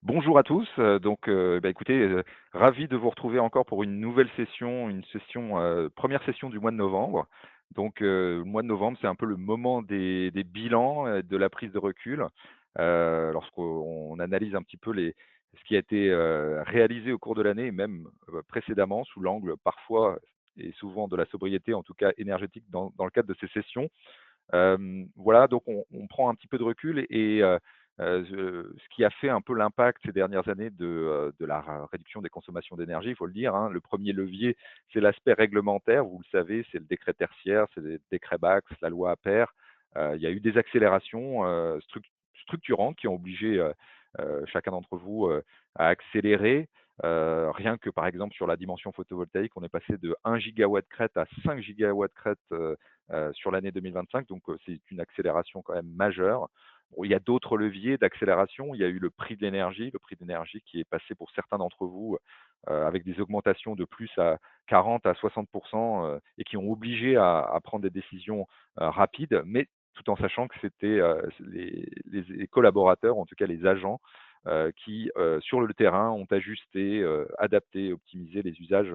Bonjour à tous. Écoutez, ravi de vous retrouver encore pour une nouvelle session, première session du mois de novembre. Le mois de novembre, c'est un peu le moment des bilans, de la prise de recul, lorsqu'on analyse un petit peu ce qui a été, réalisé au cours de l'année et même, précédemment sous l'angle parfois et souvent de la sobriété, en tout cas énergétique dans le cadre de ces sessions. Voilà, donc on prend un petit peu de recul ce qui a fait un peu l'impact ces dernières années de la réduction des consommations d'énergie, il faut le dire, hein. Le premier levier, c'est l'aspect réglementaire. Vous le savez, c'est le décret tertiaire, c'est le décret Bax, la loi APER. Il y a eu des accélérations, structurantes qui ont obligé, chacun d'entre vous, à accélérer. Rien que, par exemple, sur la dimension photovoltaïque, on est passé de 1 gigawatt crête à 5 gigawatts crête, sur l'année 2025. C'est une accélération quand même majeure. Bon, il y a d'autres leviers d'accélération. Il y a eu le prix de l'énergie qui est passé pour certains d'entre vous avec des augmentations de plus à 40 à 60 et qui ont obligé à prendre des décisions rapides, mais tout en sachant que c'était les collaborateurs, en tout cas les agents, qui, sur le terrain, ont ajusté, adapté, optimisé les usages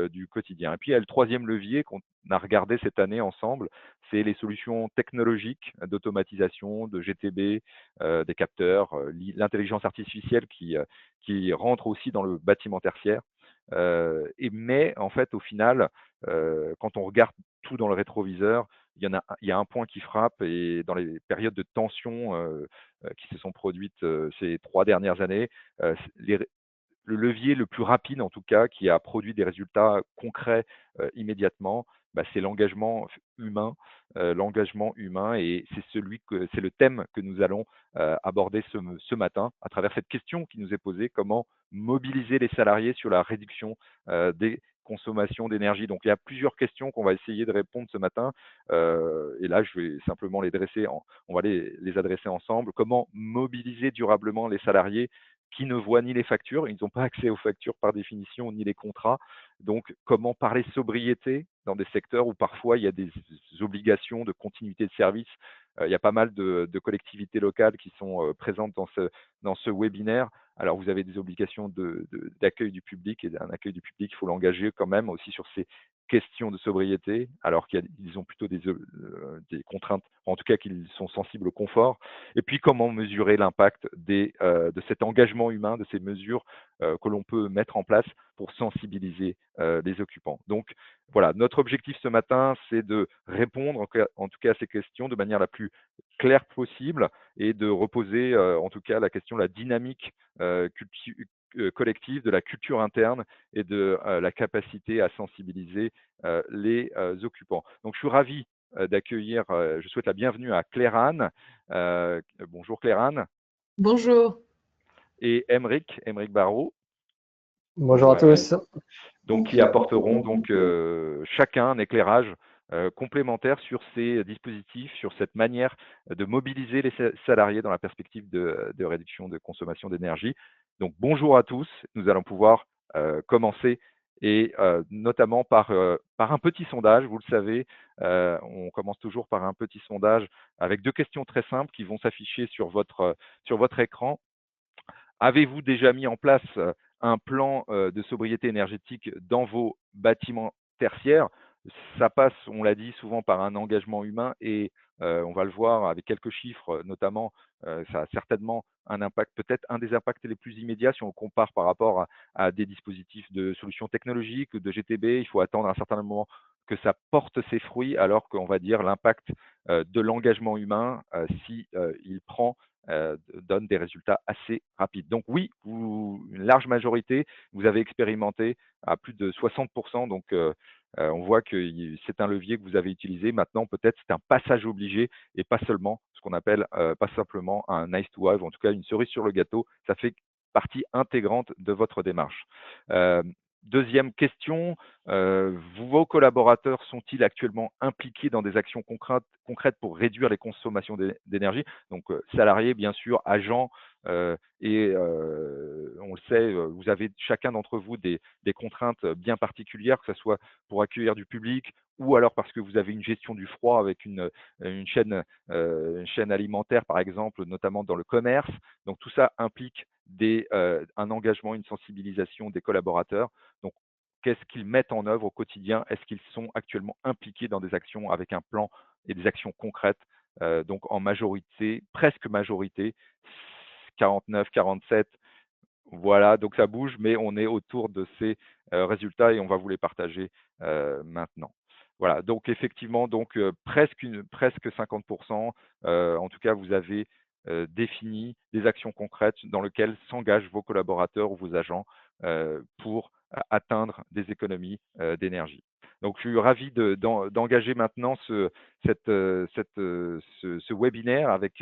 du quotidien. Et puis, il y a le troisième levier qu'on a regardé cette année ensemble, c'est les solutions technologiques d'automatisation, de GTB, des capteurs, l'intelligence artificielle qui rentre aussi dans le bâtiment tertiaire. Mais en fait, au final, quand on regarde tout dans le rétroviseur, il y a un point qui frappe et dans les périodes de tension qui se sont produites ces 3 dernières années, les le levier le plus rapide, en tout cas, qui a produit des résultats concrets immédiatement, c'est l'engagement humain, et c'est le thème que nous allons aborder ce matin à travers cette question qui nous est posée: comment mobiliser les salariés sur la réduction des consommations d'énergie. Donc, il y a plusieurs questions qu'on va essayer de répondre ce matin, et là, je vais simplement on va les adresser ensemble. Comment mobiliser durablement les salariés qui ne voient ni les factures, ils n'ont pas accès aux factures par définition, ni les contrats. Donc, comment parler sobriété dans des secteurs où parfois il y a des obligations de continuité de service. Il y a pas mal de collectivités locales qui sont présentes dans ce webinaire. Alors, vous avez des obligations d'accueil du public, et un accueil du public, il faut l'engager quand même aussi sur ces questions de sobriété, alors qu'ils ont plutôt des contraintes, en tout cas qu'ils sont sensibles au confort. Et puis, comment mesurer l'impact de cet engagement humain, de ces mesures que l'on peut mettre en place pour sensibiliser les occupants. Donc, voilà, notre objectif ce matin, c'est de répondre en tout cas à ces questions de manière la plus claire possible et de reposer en tout cas la question de la dynamique collective, de la culture interne et de la capacité à sensibiliser les occupants. Donc, je suis ravi d'accueillir, je souhaite la bienvenue à Claire-Anne. Bonjour Claire-Anne. Bonjour. Et Émeric Barrault. Bonjour à Voilà. tous. Donc, qui apporteront chacun un éclairage complémentaire sur ces dispositifs, sur cette manière de mobiliser les salariés dans la perspective de réduction de consommation d'énergie. Donc, bonjour à tous. Nous allons pouvoir commencer, et notamment par un petit sondage. Vous le savez, on commence toujours par un petit sondage avec 2 questions très simples qui vont s'afficher sur votre écran. Avez-vous déjà mis en place un plan de sobriété énergétique dans vos bâtiments tertiaires? Ça passe, on l'a dit, souvent par un engagement humain, et on va le voir avec quelques chiffres, notamment, ça a certainement un impact, peut-être un des impacts les plus immédiats si on compare par rapport à des dispositifs de solutions technologiques ou de GTB. Il faut attendre un certain moment que ça porte ses fruits, alors qu'on va dire l'impact de l'engagement humain, si il donne des résultats assez rapides. Donc oui, une large majorité, vous avez expérimenté à plus de 60%. Donc on voit que c'est un levier que vous avez utilisé. Maintenant, peut-être c'est un passage obligé et pas seulement ce qu'on appelle, pas simplement un nice to have, en tout cas une cerise sur le gâteau. Ça fait partie intégrante de votre démarche. Deuxième question, vos collaborateurs sont-ils actuellement impliqués dans des actions concrètes pour réduire les consommations d'énergie? Donc, salariés, bien sûr, agents, et on le sait, vous avez chacun d'entre vous des contraintes bien particulières, que ce soit pour accueillir du public ou alors parce que vous avez une gestion du froid avec une chaîne alimentaire, par exemple, notamment dans le commerce. Donc, tout ça implique un engagement, une sensibilisation des collaborateurs. Donc, qu'est-ce qu'ils mettent en œuvre au quotidien? Est-ce qu'ils sont actuellement impliqués dans des actions avec un plan et des actions concrètes? Donc, en majorité, presque majorité, 49, 47, voilà, donc ça bouge, mais on est autour de ces résultats et on va vous les partager maintenant. Voilà, donc effectivement, donc presque 50%, en tout cas, vous avez défini des actions concrètes dans lesquelles s'engagent vos collaborateurs ou vos agents pour atteindre des économies d'énergie. Donc, je suis ravi d'engager maintenant ce webinaire avec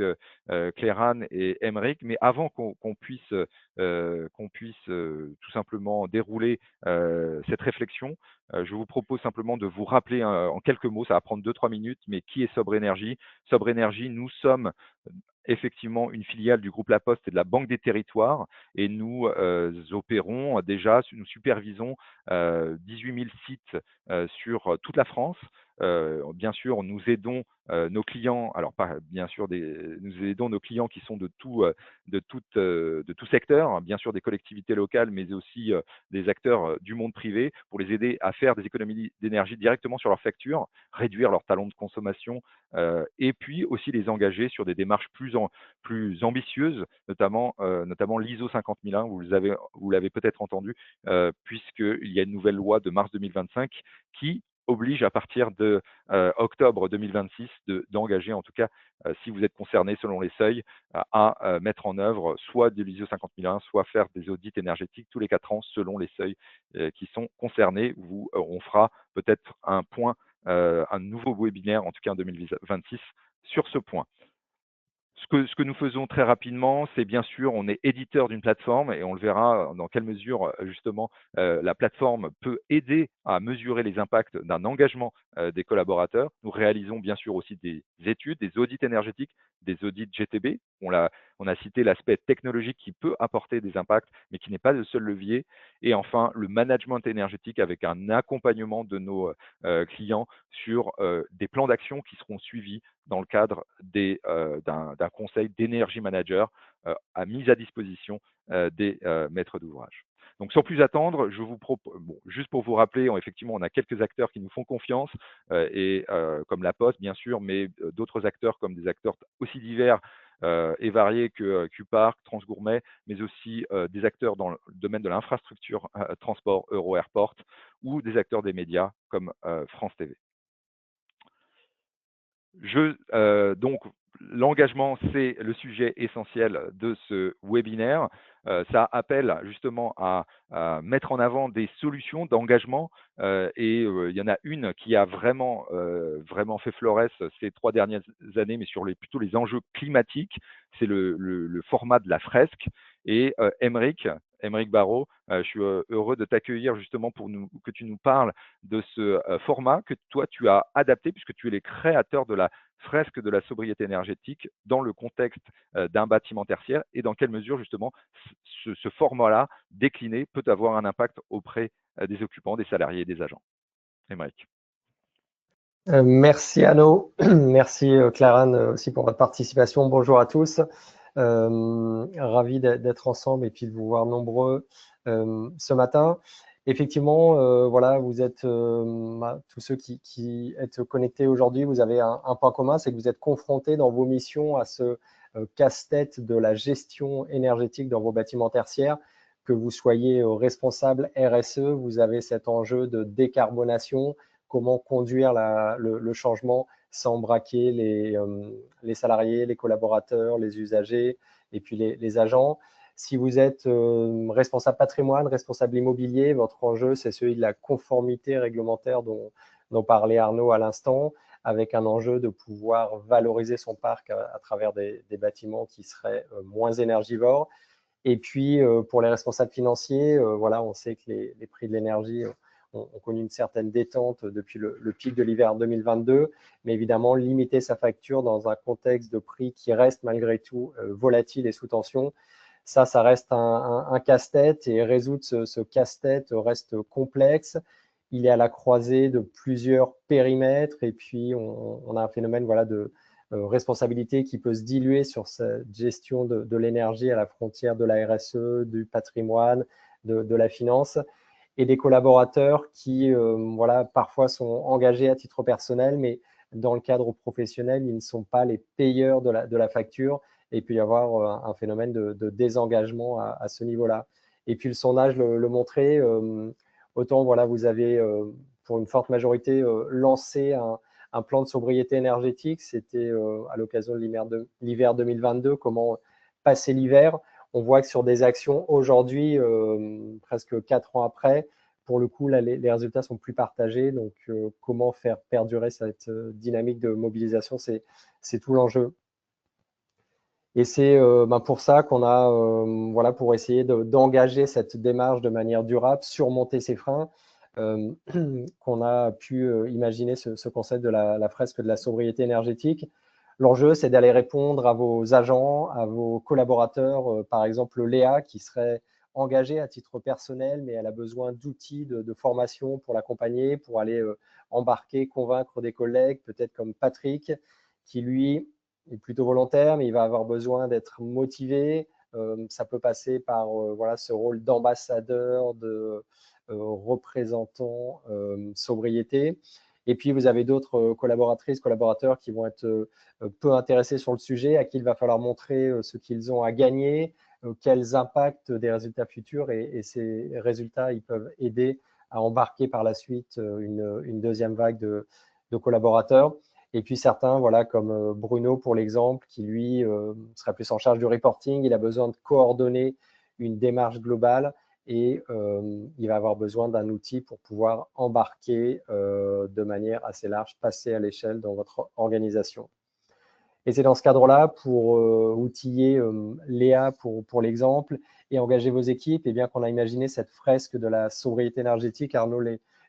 Claire-Anne et Emeric, mais avant qu'on puisse tout simplement dérouler cette réflexion, je vous propose simplement de vous rappeler en quelques mots, ça va prendre 2-3 minutes, mais qui est Sobre Énergie? Sobre Énergie, nous sommes effectivement une filiale du groupe La Poste et de la Banque des Territoires, et nous opérons déjà, nous supervisons 18 000 sites sur toute la France. Bien sûr, nous aidons nos clients, alors pas bien sûr, nous aidons nos clients qui sont de tout secteur, hein, bien sûr des collectivités locales, mais aussi des acteurs du monde privé, pour les aider à faire des économies d'énergie directement sur leurs factures, réduire leur talon de consommation, et puis aussi les engager sur des démarches plus ambitieuses, notamment l'ISO 50001, vous l'avez peut-être entendu, puisqu'il y a une nouvelle loi de mars 2025 qui oblige à partir de octobre 2026 d'engager, en tout cas, si vous êtes concerné selon les seuils, à mettre en œuvre soit de l'ISO 50001, soit faire des audits énergétiques tous les 4 ans selon les seuils qui sont concernés. On fera peut-être un nouveau webinaire, en tout cas en 2026, sur ce point. Ce que nous faisons très rapidement, c'est bien sûr, on est éditeur d'une plateforme et on le verra dans quelle mesure justement la plateforme peut aider à mesurer les impacts d'un engagement des collaborateurs. Nous réalisons bien sûr aussi des études, des audits énergétiques, des audits GTB. On a cité l'aspect technologique qui peut apporter des impacts, mais qui n'est pas le seul levier. Et enfin, le management énergétique avec un accompagnement de nos clients sur des plans d'action qui seront suivis dans le cadre d'un conseil d'énergie manager à mise à disposition des maîtres d'ouvrage. Donc, sans plus attendre, je vous propose, juste pour vous rappeler, effectivement, on a quelques acteurs qui nous font confiance, comme La Poste, bien sûr, mais d'autres acteurs comme des acteurs aussi divers et variés que Q-Park, Transgourmet, mais aussi des acteurs dans le domaine de l'infrastructure transport Euro-Airport ou des acteurs des médias comme France TV. Donc, l'engagement, c'est le sujet essentiel de ce webinaire. Ça appelle justement à mettre en avant des solutions d'engagement et il y en a une qui a vraiment fait florès ces 3 dernières années, mais sur plutôt les enjeux climatiques. C'est le format de la fresque. Et Emeric Barraud, je suis heureux de t'accueillir justement pour que tu nous parles de ce format que toi, tu as adapté puisque tu es le créateur de la fresque de la sobriété énergétique dans le contexte d'un bâtiment tertiaire et dans quelle mesure justement ce format-là décliné peut avoir un impact auprès des occupants, des salariés et des agents. Emeric. Merci Anno, merci Claire-Anne aussi pour votre participation. Bonjour à tous. Ravi d'être ensemble et puis de vous voir nombreux ce matin. Effectivement, voilà, vous êtes tous ceux qui êtes connectés aujourd'hui, vous avez un point commun, c'est que vous êtes confrontés dans vos missions à ce casse-tête de la gestion énergétique dans vos bâtiments tertiaires. Que vous soyez responsable RSE, vous avez cet enjeu de décarbonation, comment conduire le changement sans braquer les salariés, les collaborateurs, les usagers et puis les agents. Si vous êtes responsable patrimoine, responsable immobilier, votre enjeu, c'est celui de la conformité réglementaire dont parlait Arnaud à l'instant, avec un enjeu de pouvoir valoriser son parc à travers des bâtiments qui seraient moins énergivores. Et puis, pour les responsables financiers, voilà, on sait que les prix de l'énergie ont connu une certaine détente depuis le pic de l'hiver 2022, mais évidemment, limiter sa facture dans un contexte de prix qui reste malgré tout volatile et sous tension, ça reste un casse-tête et résoudre ce casse-tête reste complexe. Il est à la croisée de plusieurs périmètres et puis on a un phénomène voilà, responsabilité qui peut se diluer sur cette gestion de l'énergie à la frontière de la RSE, du patrimoine, de la finance, et des collaborateurs qui, voilà, parfois sont engagés à titre personnel, mais dans le cadre professionnel, ils ne sont pas les payeurs de la facture, et il peut y avoir un phénomène de désengagement à ce niveau-là. Et puis le sondage le montrait, autant voilà, vous avez pour une forte majorité lancé un plan de sobriété énergétique, c'était à l'occasion de l'hiver 2022, comment passer l'hiver. On voit que sur des actions aujourd'hui, presque 4 ans après, pour le coup, là, les résultats sont plus partagés. Donc, comment faire perdurer cette dynamique de mobilisation, c'est tout l'enjeu. Et c'est pour ça qu'on a, voilà, pour essayer d'engager cette démarche de manière durable, surmonter ces freins, qu'on a pu imaginer ce concept de la fresque de la sobriété énergétique. L'enjeu, c'est d'aller répondre à vos agents, à vos collaborateurs, par exemple Léa, qui serait engagée à titre personnel, mais elle a besoin d'outils de formation pour l'accompagner, pour aller embarquer, convaincre des collègues, peut-être comme Patrick, qui lui est plutôt volontaire, mais il va avoir besoin d'être motivé. Ça peut passer par voilà, ce rôle d'ambassadeur, de représentant sobriété. Et puis, vous avez d'autres collaboratrices, collaborateurs qui vont être peu intéressés sur le sujet, à qui il va falloir montrer ce qu'ils ont à gagner, quels impacts des résultats futurs, et ces résultats, ils peuvent aider à embarquer par la suite une deuxième vague de collaborateurs. Et puis certains, voilà, comme Bruno pour l'exemple, qui lui sera plus en charge du reporting, il a besoin de coordonner une démarche globale, et il va avoir besoin d'un outil pour pouvoir embarquer de manière assez large, passer à l'échelle dans votre organisation. Et c'est dans ce cadre-là, pour outiller Léa pour l'exemple et engager vos équipes, et bien qu'on a imaginé cette fresque de la sobriété énergétique. Arnaud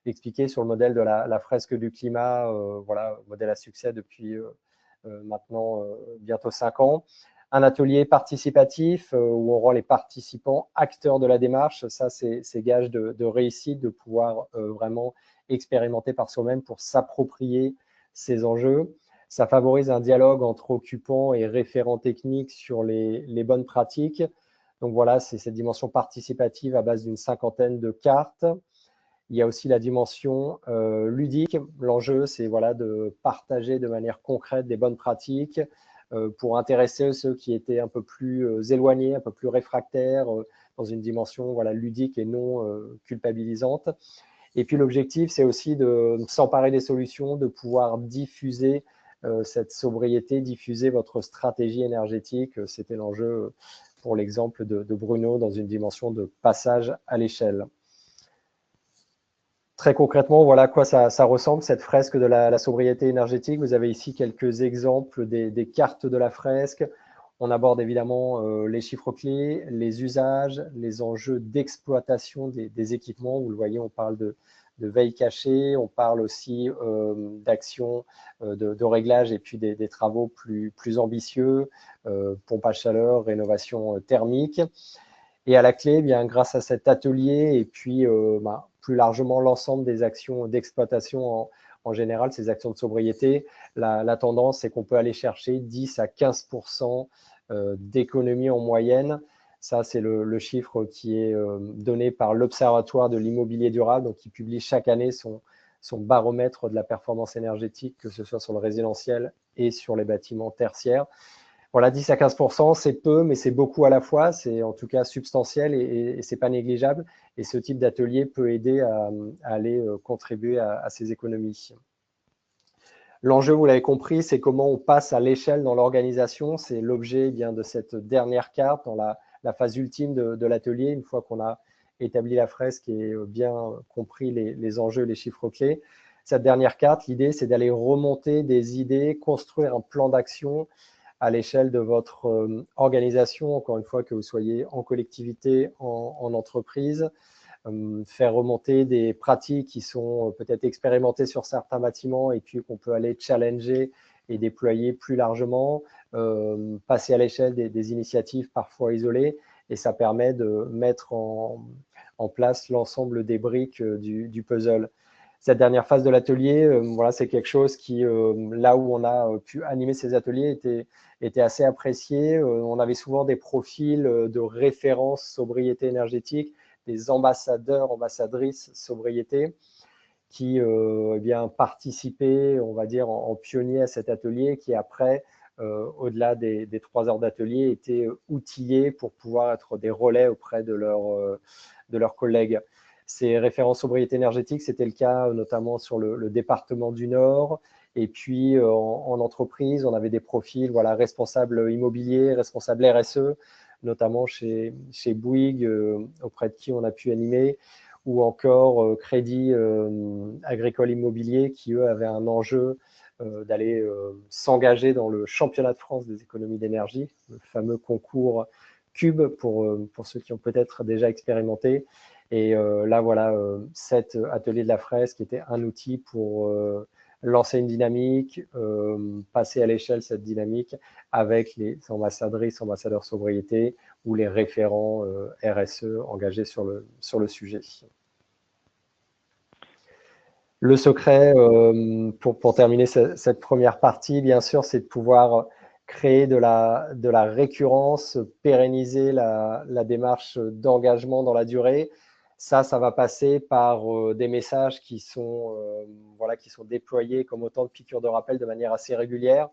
l'expliquait sur le modèle de la fresque du climat, voilà, modèle à succès depuis maintenant bientôt 5 ans. Un atelier participatif où on rend les participants acteurs de la démarche. Ça, c'est gage de réussite, de pouvoir vraiment expérimenter par soi-même pour s'approprier ces enjeux. Ça favorise un dialogue entre occupants et référents techniques sur les bonnes pratiques. Donc voilà, c'est cette dimension participative à base d'une 50aine de cartes. Il y a aussi la dimension ludique. L'enjeu, c'est voilà, de partager de manière concrète des bonnes pratiques pour intéresser ceux qui étaient un peu plus éloignés, un peu plus réfractaires, dans une dimension voilà, ludique et non culpabilisante. Et puis l'objectif, c'est aussi de s'emparer des solutions, de pouvoir diffuser cette sobriété, diffuser votre stratégie énergétique. C'était l'enjeu pour l'exemple de Bruno dans une dimension de passage à l'échelle. Très concrètement, voilà à quoi ça ressemble, cette fresque de la sobriété énergétique. Vous avez ici quelques exemples des cartes de la fresque. On aborde évidemment les chiffres clés, les usages, les enjeux d'exploitation des équipements. Vous le voyez, on parle de veille cachée, on parle aussi d'actions de réglage et puis des travaux plus ambitieux, pompe à chaleur, rénovation thermique. Et à la clé, eh bien, grâce à cet atelier et puis plus largement l'ensemble des actions d'exploitation en général, ces actions de sobriété, la tendance, c'est qu'on peut aller chercher 10 à 15% d'économie en moyenne. Ça, c'est le chiffre qui est donné par l'Observatoire de l'immobilier durable, donc qui publie chaque année son baromètre de la performance énergétique, que ce soit sur le résidentiel et sur les bâtiments tertiaires. Voilà, 10 à 15%, c'est peu, mais c'est beaucoup à la fois. C'est en tout cas substantiel et ce n'est pas négligeable. Et ce type d'atelier peut aider à aller contribuer à ces économies. L'enjeu, vous l'avez compris, c'est comment on passe à l'échelle dans l'organisation. C'est l'objet de cette dernière carte dans la phase ultime de l'atelier, une fois qu'on a établi la fresque et bien compris les enjeux, les chiffres clés. Cette dernière carte, l'idée, c'est d'aller remonter des idées, construire un plan d'action à l'échelle de votre organisation, encore une fois, que vous soyez en collectivité, en entreprise, faire remonter des pratiques qui sont peut-être expérimentées sur certains bâtiments et puis qu'on peut aller challenger et déployer plus largement, passer à l'échelle des initiatives parfois isolées, et ça permet de mettre en place l'ensemble des briques du puzzle. cette dernière phase de l'atelier, voilà, c'est quelque chose qui, là où on a pu animer ces ateliers, était assez apprécié. On avait souvent des profils de référence sobriété énergétique, des ambassadeurs, ambassadrices sobriété, qui eh bien, participaient, on va dire, en pionnier à cet atelier, qui après, au-delà des 3 heures d'atelier, étaient outillés pour pouvoir être des relais auprès de leurs collègues. Ces références sobriété énergétique, c'était le cas notamment sur le département du Nord. Et puis en entreprise, on avait des profils, voilà, responsables immobiliers, responsables RSE, notamment chez Bouygues, auprès de qui on a pu animer, ou encore Crédit Agricole Immobilier, qui eux avaient un enjeu d'aller s'engager dans le championnat de France des économies d'énergie, le fameux concours Cube pour ceux qui ont peut-être déjà expérimenté. Et là, voilà, cet atelier de la fresque était un outil pour lancer une dynamique, passer à l'échelle cette dynamique avec les ambassadrices, ambassadeurs sobriété ou les référents RSE engagés sur le sujet. Le secret, pour terminer cette première partie, bien sûr, c'est de pouvoir créer de la récurrence, pérenniser la démarche d'engagement dans la durée. Ça va passer par des messages voilà, qui sont déployés comme autant de piqûres de rappel de manière assez régulière,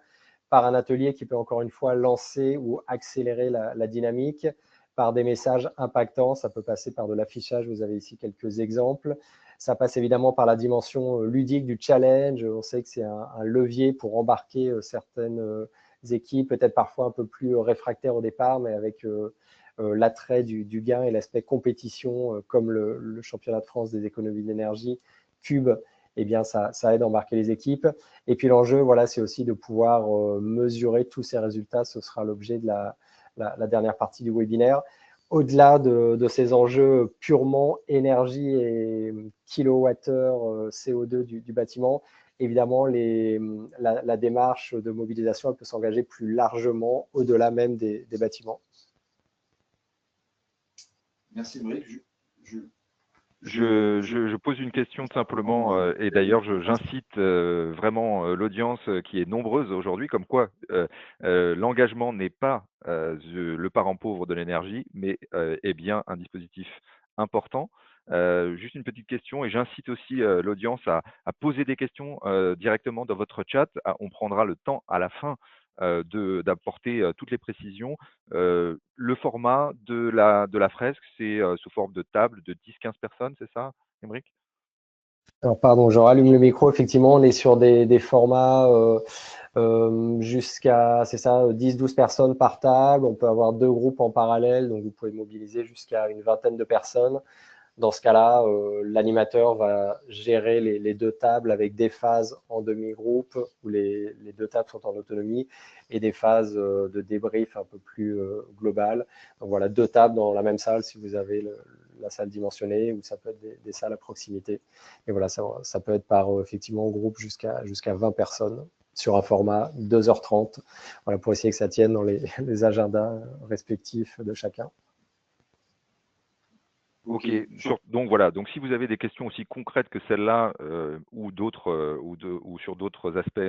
par un atelier qui peut encore une fois lancer ou accélérer la dynamique, par des messages impactants. Ça peut passer par de l'affichage, vous avez ici quelques exemples. Ça passe évidemment par la dimension ludique du challenge. On sait que c'est un levier pour embarquer certaines équipes, peut-être parfois un peu plus réfractaires au départ, mais avec l'attrait du gain et l'aspect compétition, comme le championnat de France des économies d'énergie, Cube, eh bien, ça aide à embarquer les équipes. Et puis l'enjeu, voilà, c'est aussi de pouvoir mesurer tous ces résultats. Ce sera l'objet de la dernière partie du webinaire. Au-delà de ces enjeux purement énergie et kilowattheure CO2 du bâtiment, évidemment, la démarche de mobilisation elle peut s'engager plus largement au-delà même des bâtiments. Merci, Bric. Je pose une question tout simplement, et d'ailleurs j'incite vraiment l'audience qui est nombreuse aujourd'hui, comme quoi l'engagement n'est pas le parent pauvre de l'énergie, mais est bien un dispositif important. Juste une petite question, et j'incite aussi l'audience à poser des questions directement dans votre chat. On prendra le temps à la fin d'apporter toutes les précisions. Le format de la fresque, c'est sous forme de table de 10-15 personnes, c'est ça, Émeric? Alors, pardon, je rallume le micro. Effectivement, on est sur des formats jusqu'à, c'est ça, 10-12 personnes par table. On peut avoir 2 groupes en parallèle, donc vous pouvez mobiliser jusqu'à une vingtaine de personnes. Dans ce cas-là, l'animateur va gérer les 2 tables avec des phases en demi-groupe où les 2 tables sont en autonomie et des phases de débrief un peu plus globales. Donc voilà, 2 tables dans la même salle si vous avez la salle dimensionnée, ou ça peut être des salles à proximité. Et voilà, ça peut être par effectivement groupe jusqu'à 20 personnes sur un format 2h30, voilà, pour essayer que ça tienne dans les agendas respectifs de chacun. Ok, donc voilà, donc si vous avez des questions aussi concrètes que celle-là ou d'autres ou sur d'autres aspects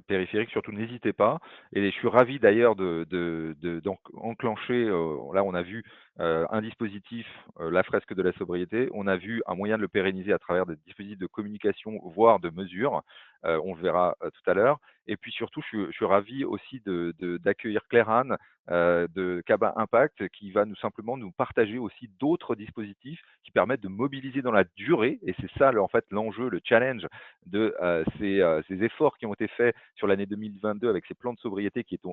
périphériques, surtout n'hésitez pas. Et je suis ravi d'ailleurs d'enclencher, là on a vu un dispositif, la fresque de la sobriété, on a vu un moyen de le pérenniser à travers des dispositifs de communication, voire de mesure, on le verra tout à l'heure. Et puis surtout, je suis ravi aussi d'accueillir Claire-Anne de Kaba Impact, qui va simplement nous partager aussi d'autres dispositifs qui permettent de mobiliser dans la durée, et c'est ça en fait l'enjeu, le challenge de ces efforts qui ont été faits sur l'année 2022 avec ces plans de sobriété qui est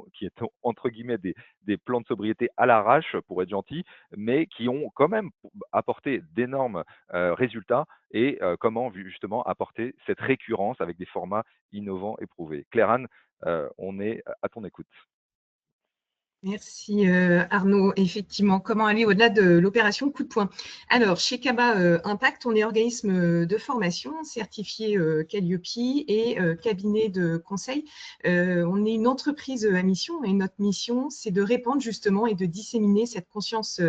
entre guillemets des plans de sobriété à l'arrache, pour être gentil, mais qui ont quand même apporté d'énormes résultats, et comment justement apporter cette récurrence avec des formats innovants et prouvés. Claire-Anne, on est à ton écoute. Merci Arnaud. Effectivement, comment aller au-delà de l'opération coup de poing? Alors, chez Kaba Impact, on est organisme de formation certifié Calliope et cabinet de conseil. On est une entreprise à mission et notre mission, c'est de répandre justement et de disséminer cette conscience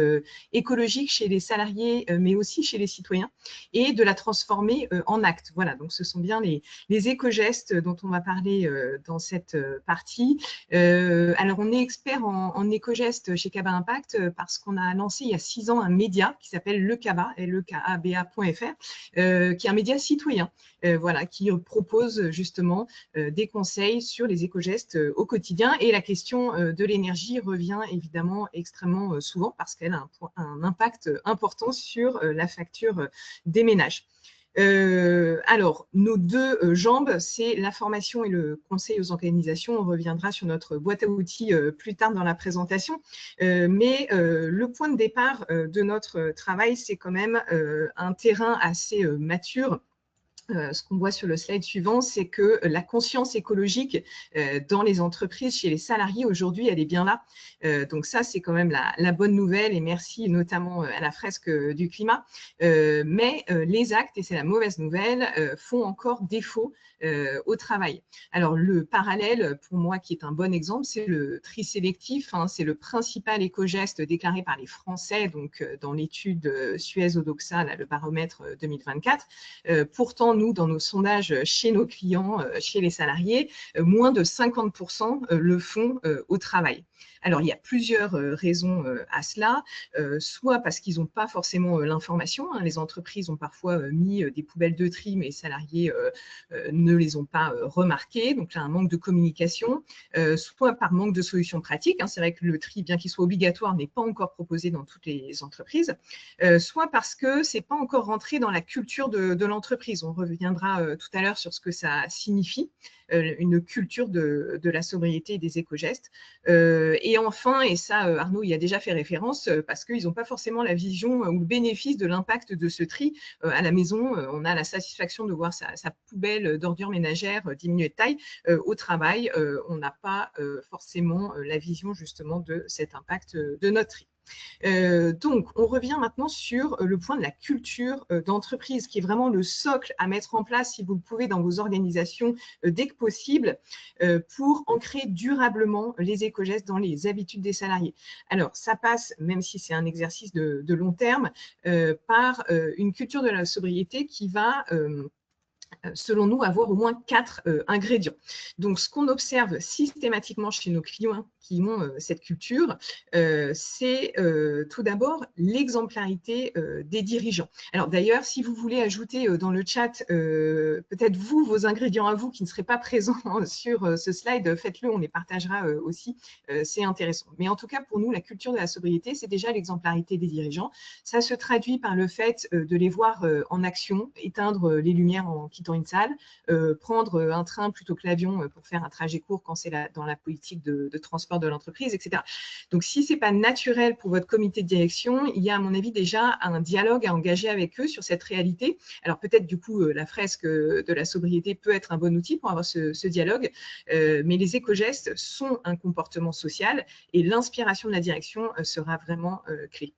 écologique chez les salariés, mais aussi chez les citoyens, et de la transformer en actes. Voilà, donc ce sont bien les éco-gestes dont on va parler dans cette partie. Alors, on est expert en éco-gestes chez Kaba Impact parce qu'on a lancé il y a 6 ans un média qui s'appelle Le Kaba, lekaba.fr, qui est un média citoyen, voilà, qui propose justement des conseils sur les éco-gestes au quotidien. Et la question de l'énergie revient évidemment extrêmement souvent parce qu'elle a un impact important sur la facture des ménages. Alors, nos deux jambes, c'est la formation et le conseil aux organisations. On reviendra sur notre boîte à outils plus tard dans la présentation. Mais le point de départ de notre travail, c'est quand même un terrain assez mature. Ce qu'on voit sur le slide suivant, c'est que la conscience écologique dans les entreprises, chez les salariés, aujourd'hui, elle est bien là. Donc ça, c'est quand même la bonne nouvelle, et merci notamment à la fresque du climat. Mais les actes, et c'est la mauvaise nouvelle, font encore défaut au travail. Alors, le parallèle, pour moi, qui est un bon exemple, c'est le tri sélectif. Hein, c'est le principal éco-geste déclaré par les Français, donc dans l'étude Suez-Odoxa, le baromètre 2024. Pourtant, nous, dans nos sondages chez nos clients, chez les salariés, moins de 50% le font au travail. Alors, il y a plusieurs raisons à cela, soit parce qu'ils n'ont pas forcément l'information. Hein, les entreprises ont parfois mis des poubelles de tri, mais les salariés ne les ont pas remarquées. Donc là, un manque de communication, soit par manque de solutions pratiques. Hein, c'est vrai que le tri, bien qu'il soit obligatoire, n'est pas encore proposé dans toutes les entreprises, soit parce que ce n'est pas encore rentré dans la culture de l'entreprise. On reviendra tout à l'heure sur ce que ça signifie, une culture de la sobriété et des éco-gestes. Et enfin, et ça Arnaud y a déjà fait référence, parce qu'ils n'ont pas forcément la vision ou le bénéfice de l'impact de ce tri. À la maison, on a la satisfaction de voir sa poubelle d'ordures ménagères diminuer de taille. Au travail, on n'a pas forcément la vision justement de cet impact de notre tri. Donc, on revient maintenant sur le point de la culture d'entreprise, qui est vraiment le socle à mettre en place, si vous le pouvez, dans vos organisations dès que possible, pour ancrer durablement les éco-gestes dans les habitudes des salariés. Alors, ça passe, même si c'est un exercice de long terme, par une culture de la sobriété qui va selon nous, avoir au moins 4 ingrédients. Donc, ce qu'on observe systématiquement chez nos clients qui ont cette culture, c'est tout d'abord l'exemplarité des dirigeants. Alors d'ailleurs, si vous voulez ajouter dans le chat, peut-être vous, vos ingrédients à vous qui ne seraient pas présents sur ce slide, faites-le, on les partagera aussi, c'est intéressant. Mais en tout cas, pour nous, la culture de la sobriété, c'est déjà l'exemplarité des dirigeants. Ça se traduit par le fait de les voir en action, éteindre les lumières en quittant une salle, prendre un train plutôt que l'avion pour faire un trajet court quand c'est dans la politique de transport de l'entreprise, etc. Donc, si ce n'est pas naturel pour votre comité de direction, il y a, à mon avis, déjà un dialogue à engager avec eux sur cette réalité. Alors, peut-être, du coup, la fresque de la sobriété peut être un bon outil pour avoir ce dialogue, mais les éco-gestes sont un comportement social et l'inspiration de la direction sera vraiment clé.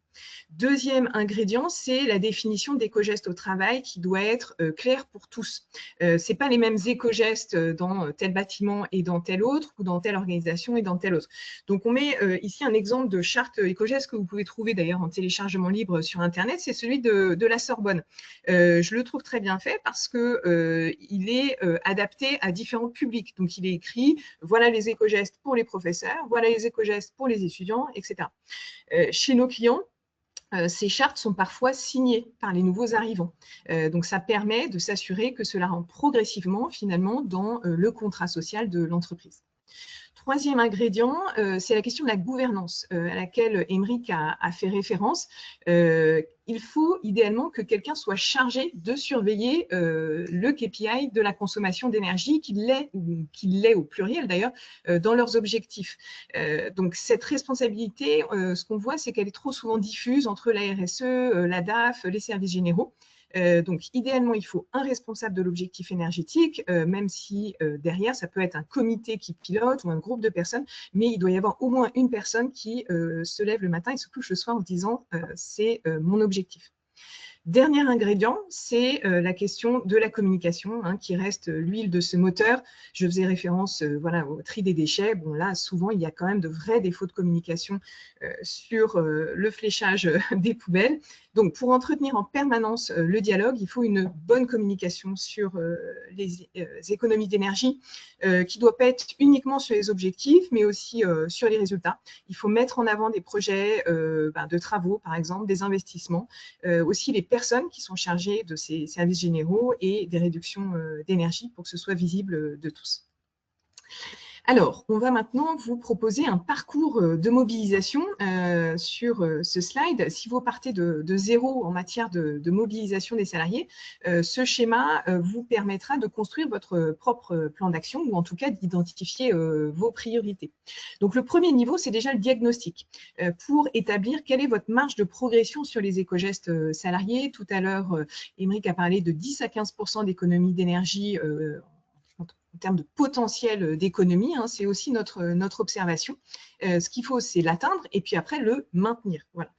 Deuxième ingrédient, c'est la définition d'éco-gestes au travail qui doit être claire pour tous. Ce n'est pas les mêmes éco-gestes dans tel bâtiment et dans tel autre, ou dans telle organisation et dans telle autre. Donc, on met ici un exemple de charte éco-gestes que vous pouvez trouver d'ailleurs en téléchargement libre sur Internet, c'est celui de la Sorbonne. Je le trouve très bien fait parce qu'il est adapté à différents publics. Donc, il est écrit, voilà les éco-gestes pour les professeurs, voilà les éco-gestes pour les étudiants, etc. Chez nos clients, ces chartes sont parfois signées par les nouveaux arrivants. Donc, ça permet de s'assurer que cela rentre progressivement, finalement, dans le contrat social de l'entreprise. Troisième ingrédient, c'est la question de la gouvernance à laquelle Émeric a fait référence. Il faut idéalement que quelqu'un soit chargé de surveiller le KPI de la consommation d'énergie, qu'il l'ait au pluriel d'ailleurs, dans leurs objectifs. Donc cette responsabilité, ce qu'on voit, c'est qu'elle est trop souvent diffuse entre la RSE, la DAF, les services généraux. Donc, idéalement, il faut un responsable de l'objectif énergétique, même si derrière, ça peut être un comité qui pilote ou un groupe de personnes, mais il doit y avoir au moins une personne qui se lève le matin et se couche le soir en se disant c'est mon objectif. Dernier ingrédient, c'est la question de la communication, hein, qui reste l'huile de ce moteur. Je faisais référence voilà, au tri des déchets. Bon, là, souvent, il y a quand même de vrais défauts de communication sur le fléchage des poubelles. Donc, pour entretenir en permanence le dialogue, il faut une bonne communication sur les économies d'énergie, qui ne doit pas être uniquement sur les objectifs, mais aussi sur les résultats. Il faut mettre en avant des projets de travaux, par exemple, des investissements, aussi les personnes qui sont chargées de ces services généraux et des réductions d'énergie pour que ce soit visible de tous. Alors, on va maintenant vous proposer un parcours de mobilisation sur ce slide. Si vous partez de zéro en matière de mobilisation des salariés, ce schéma vous permettra de construire votre propre plan d'action ou en tout cas d'identifier vos priorités. Donc, le premier niveau, c'est déjà le diagnostic pour établir quelle est votre marge de progression sur les éco-gestes salariés. Tout à l'heure, Émeric a parlé de 10 à 15% d'économie d'énergie en termes de potentiel d'économie, hein, c'est aussi notre observation. Ce qu'il faut, c'est l'atteindre et puis après le maintenir. Voilà.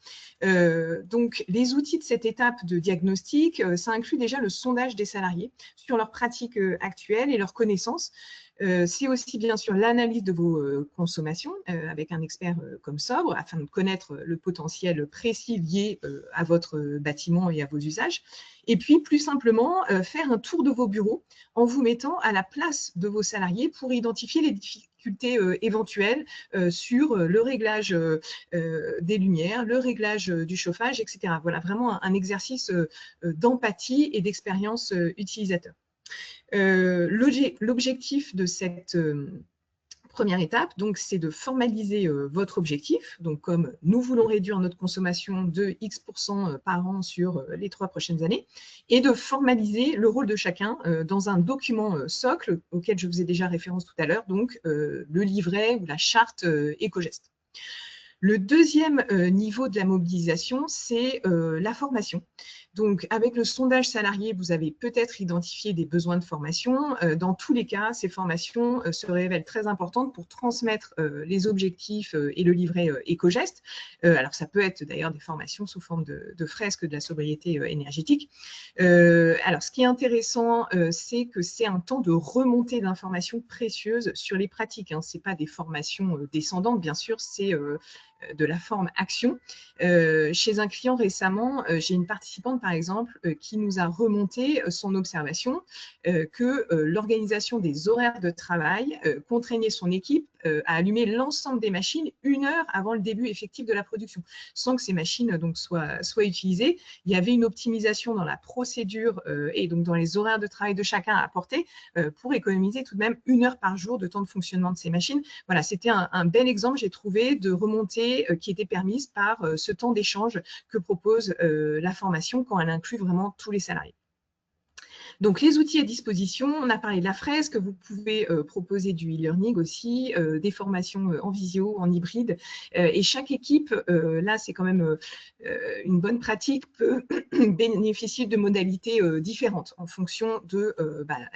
Donc, les outils de cette étape de diagnostic, ça inclut déjà le sondage des salariés sur leurs pratiques actuelles et leurs connaissances. C'est aussi bien sûr l'analyse de vos consommations avec un expert comme Sobre afin de connaître le potentiel précis lié à votre bâtiment et à vos usages. Et puis, plus simplement, faire un tour de vos bureaux en vous mettant à la place de vos salariés pour identifier les difficultés éventuelles sur le réglage des lumières, le réglage du chauffage, etc. Voilà, vraiment un exercice d'empathie et d'expérience utilisateur. L'objectif de cette première étape, donc, c'est de formaliser votre objectif. Donc, comme nous voulons réduire notre consommation de X% par an sur les 3 prochaines années, et de formaliser le rôle de chacun dans un document socle auquel je faisais déjà référence tout à l'heure, donc le livret ou la charte éco-geste. Le deuxième niveau de la mobilisation, c'est la formation. Donc, avec le sondage salarié, vous avez peut-être identifié des besoins de formation. Dans tous les cas, ces formations se révèlent très importantes pour transmettre les objectifs et le livret éco-geste. Alors, ça peut être d'ailleurs des formations sous forme de fresques de la sobriété énergétique. Alors, ce qui est intéressant, c'est que c'est un temps de remontée d'informations précieuses sur les pratiques, hein. Ce n'est pas des formations descendantes, bien sûr, c'est de la forme action. Chez un client récemment, j'ai une participante, par exemple, qui nous a remonté son observation que l'organisation des horaires de travail contraignait son équipe à allumer l'ensemble des machines 1 heure avant le début effectif de la production, sans que ces machines donc, soient utilisées. Il y avait une optimisation dans la procédure et donc dans les horaires de travail de chacun à apporter pour économiser tout de même 1 heure par jour de temps de fonctionnement de ces machines. Voilà, c'était un bel exemple, j'ai trouvé, de remontée qui était permise par ce temps d'échange que propose la formation quand elle inclut vraiment tous les salariés. Donc, les outils à disposition, on a parlé de la fresque, vous pouvez proposer du e-learning aussi, des formations en visio, en hybride, et chaque équipe, là c'est quand même une bonne pratique, peut bénéficier de modalités différentes en fonction de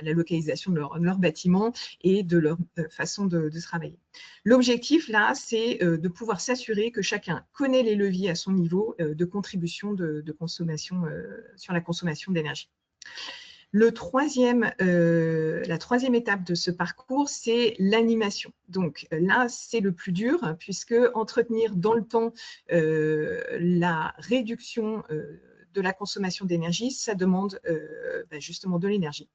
la localisation de leur bâtiment et de leur façon de travailler. L'objectif là, c'est de pouvoir s'assurer que chacun connaît les leviers à son niveau de contribution de consommation sur la consommation d'énergie. La troisième étape de ce parcours, c'est l'animation. Donc là, c'est le plus dur, puisque entretenir dans le temps la réduction de la consommation d'énergie, ça demande justement de l'énergie.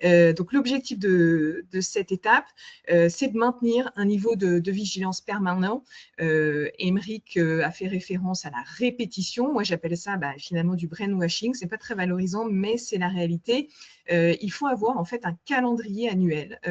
Donc l'objectif de cette étape, c'est de maintenir un niveau de vigilance permanent. Émeric a fait référence à la répétition. Moi, j'appelle ça finalement du brainwashing. Ce n'est pas très valorisant, mais c'est la réalité. Il faut avoir en fait un calendrier annuel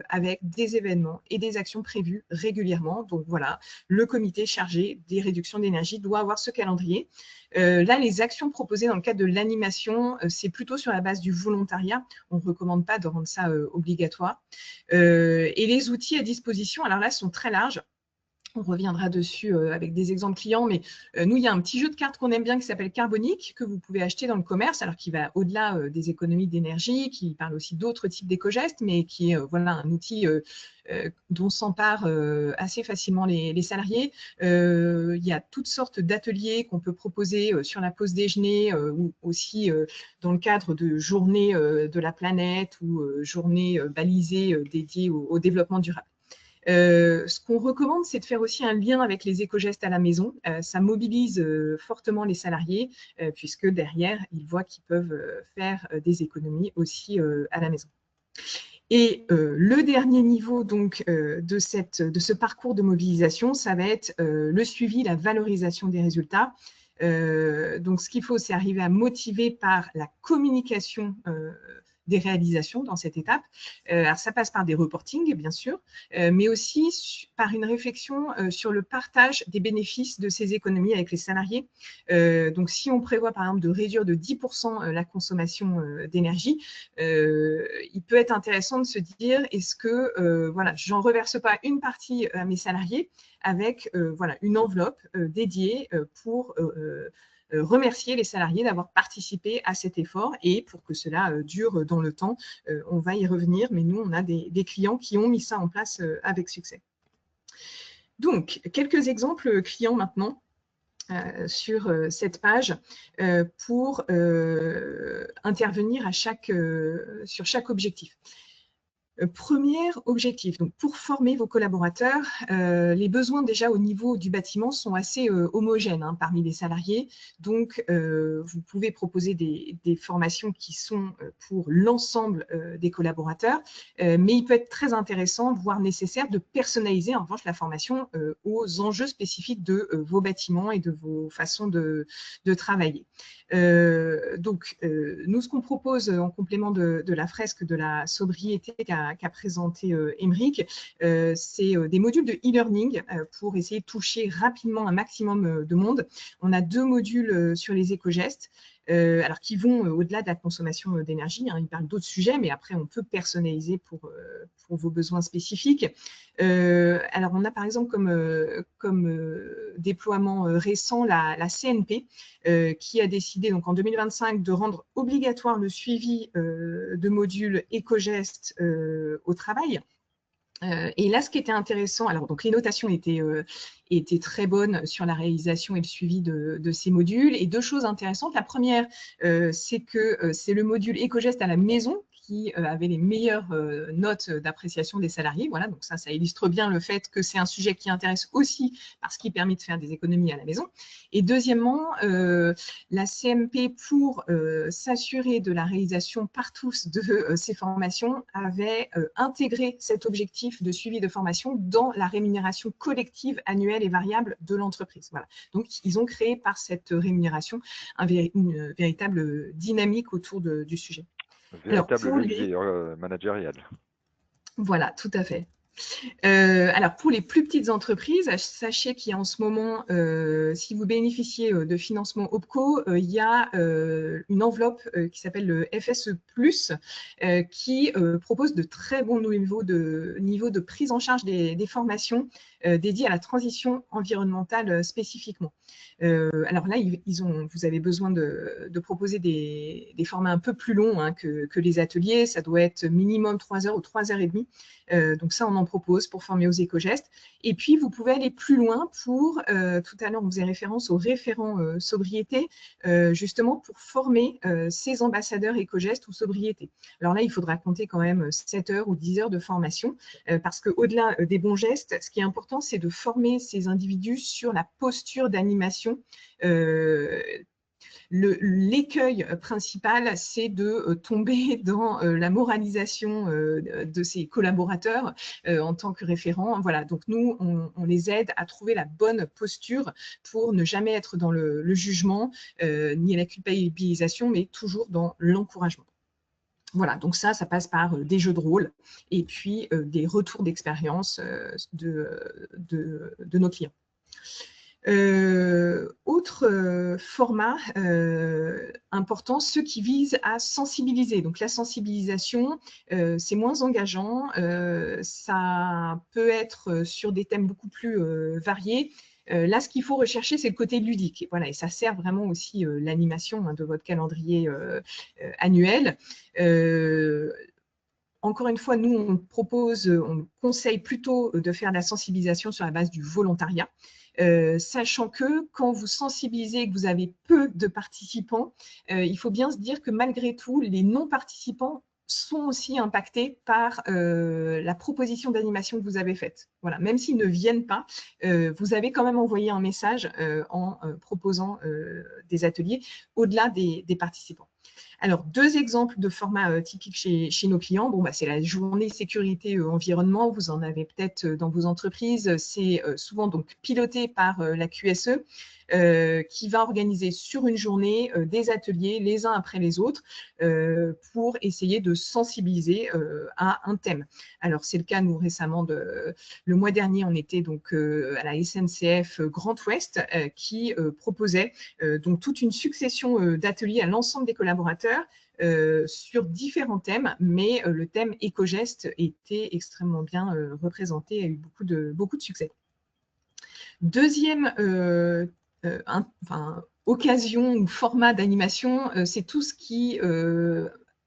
avec des événements et des actions prévues régulièrement. Donc voilà, le comité chargé des réductions d'énergie doit avoir ce calendrier. Là, les actions proposées dans le cadre de l'animation, c'est plutôt sur la base du volontariat. On ne recommande pas de rendre ça obligatoire. Et les outils à disposition, alors là, sont très larges. On reviendra dessus avec des exemples clients, mais nous, il y a un petit jeu de cartes qu'on aime bien qui s'appelle Carbonique, que vous pouvez acheter dans le commerce, alors qui va au-delà des économies d'énergie, qui parle aussi d'autres types d'éco-gestes, mais qui est voilà, un outil dont s'emparent assez facilement les salariés. Il y a toutes sortes d'ateliers qu'on peut proposer sur la pause déjeuner ou aussi dans le cadre de journées de la planète ou journées balisées dédiées au développement durable. Ce qu'on recommande, c'est de faire aussi un lien avec les éco-gestes à la maison. Ça mobilise fortement les salariés, puisque derrière, ils voient qu'ils peuvent faire des économies aussi à la maison. Et le dernier niveau donc, de ce parcours de mobilisation, ça va être le suivi, la valorisation des résultats. Donc, ce qu'il faut, c'est arriver à motiver par la communication des réalisations dans cette étape. Alors, ça passe par des reportings, bien sûr, mais aussi par une réflexion sur le partage des bénéfices de ces économies avec les salariés. Donc, si on prévoit, par exemple, de réduire de 10% la consommation d'énergie, il peut être intéressant de se dire, est-ce que voilà, j'en reverse pas une partie à mes salariés avec voilà, une enveloppe dédiée pour remercier les salariés d'avoir participé à cet effort et pour que cela dure dans le temps. On va y revenir, mais nous, on a des clients qui ont mis ça en place avec succès. Donc, quelques exemples clients maintenant. Sur cette page pour intervenir sur chaque objectif. Premier objectif, donc pour former vos collaborateurs, les besoins déjà au niveau du bâtiment sont assez homogènes hein, parmi les salariés. Donc, vous pouvez proposer des formations qui sont pour l'ensemble des collaborateurs, mais il peut être très intéressant, voire nécessaire, de personnaliser en revanche la formation aux enjeux spécifiques de vos bâtiments et de vos façons de travailler. Donc, nous, ce qu'on propose en complément de la fresque de la sobriété qu'a présenté Émeric, c'est des modules de e-learning pour essayer de toucher rapidement un maximum de monde. On a 2 modules sur les éco-gestes. Alors qui vont au-delà de la consommation d'énergie. Hein, ils parlent d'autres sujets, mais après, on peut personnaliser pour vos besoins spécifiques. Alors, on a par exemple comme déploiement récent la CNP qui a décidé donc, en 2025 de rendre obligatoire le suivi de modules éco-gestes au travail. Et là, ce qui était intéressant, alors donc les notations étaient très bonnes sur la réalisation et le suivi de ces modules. Et 2 choses intéressantes. La première, c'est que c'est le module éco-geste à la maison qui avait les meilleures notes d'appréciation des salariés. Voilà, donc ça illustre bien le fait que c'est un sujet qui intéresse aussi parce qu'il permet de faire des économies à la maison. Et deuxièmement, la CMP, pour s'assurer de la réalisation par tous de ces formations, avait intégré cet objectif de suivi de formation dans la rémunération collective annuelle et variable de l'entreprise. Voilà. Donc, ils ont créé par cette rémunération une véritable dynamique autour du sujet. Véritable levier managérial. Voilà, tout à fait. Alors, pour les plus petites entreprises, sachez qu'il y a en ce moment, si vous bénéficiez de financement OPCO, il y a une enveloppe qui s'appelle le FSE+, qui propose de très bons niveaux de prise en charge des formations dédiées à la transition environnementale spécifiquement. Alors là, vous avez besoin de proposer des formats un peu plus longs hein, que les ateliers. Ça doit être minimum 3 heures ou 3 heures et demie. Donc ça, on en propose pour former aux éco-gestes. Et puis, vous pouvez aller plus loin pour, tout à l'heure, on faisait référence aux référents sobriété, justement pour former ces ambassadeurs éco-gestes ou sobriété. Alors là, il faudra compter quand même 7 heures ou 10 heures de formation, parce qu'au-delà des bons gestes, ce qui est important, c'est de former ces individus sur la posture d'animation. L'écueil principal, c'est de tomber dans la moralisation de ses collaborateurs en tant que référents. Voilà, donc nous, on les aide à trouver la bonne posture pour ne jamais être dans le jugement ni la culpabilisation, mais toujours dans l'encouragement. Voilà, donc ça passe par des jeux de rôle et puis des retours d'expérience de nos clients. autre format important, ceux qui visent à sensibiliser. Donc la sensibilisation, c'est moins engageant, ça peut être sur des thèmes beaucoup plus variés. Là, ce qu'il faut rechercher, c'est le côté ludique. Et, voilà, et ça sert vraiment aussi l'animation de votre calendrier annuel. Encore une fois, nous, on conseille plutôt de faire de la sensibilisation sur la base du volontariat. Sachant que quand vous sensibilisez et que vous avez peu de participants, il faut bien se dire que malgré tout, les non-participants sont aussi impactés par la proposition d'animation que vous avez faite. Voilà, même s'ils ne viennent pas, vous avez quand même envoyé un message en proposant des ateliers au-delà des participants. Alors, 2 exemples de formats typiques chez nos clients. Bon, c'est la journée sécurité environnement. Vous en avez peut-être dans vos entreprises. C'est souvent donc piloté par la QSE qui va organiser sur une journée des ateliers les uns après les autres pour essayer de sensibiliser à un thème. Alors, c'est le cas, nous, récemment, le mois dernier, on était donc à la SNCF Grand Ouest qui proposait donc toute une succession d'ateliers à l'ensemble des collaborateurs sur différents thèmes, mais le thème éco-geste était extrêmement bien représenté et a eu beaucoup de succès. Deuxième occasion ou format d'animation, c'est tout ce qui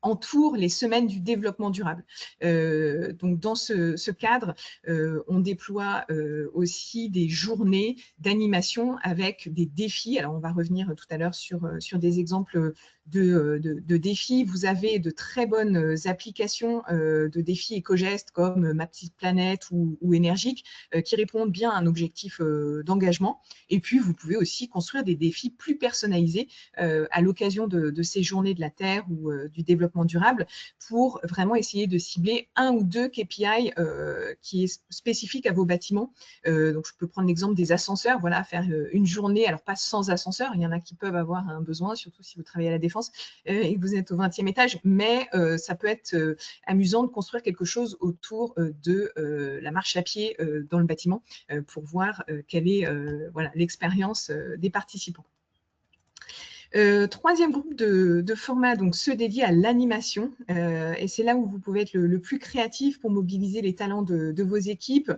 entoure les semaines du développement durable. Donc, dans ce cadre, on déploie aussi des journées d'animation avec des défis. Alors, on va revenir tout à l'heure sur des exemples de défis. Vous avez de très bonnes applications de défis éco-gestes comme Ma Petite Planète ou Énergique qui répondent bien à un objectif d'engagement. Et puis, vous pouvez aussi construire des défis plus personnalisés à l'occasion de ces journées de la Terre ou du développement durable pour vraiment essayer de cibler 1 ou 2 KPI qui est spécifique à vos bâtiments. Donc, je peux prendre l'exemple des ascenseurs. Voilà, faire une journée, alors pas sans ascenseur, il y en a qui peuvent avoir un besoin, surtout si vous travaillez à la Défense et que vous êtes au 20e étage, mais ça peut être amusant de construire quelque chose autour de la marche à pied dans le bâtiment pour voir quelle est voilà, l'expérience des participants. Troisième groupe de formats, donc ceux dédiés à l'animation, et c'est là où vous pouvez être le plus créatif pour mobiliser les talents de vos équipes.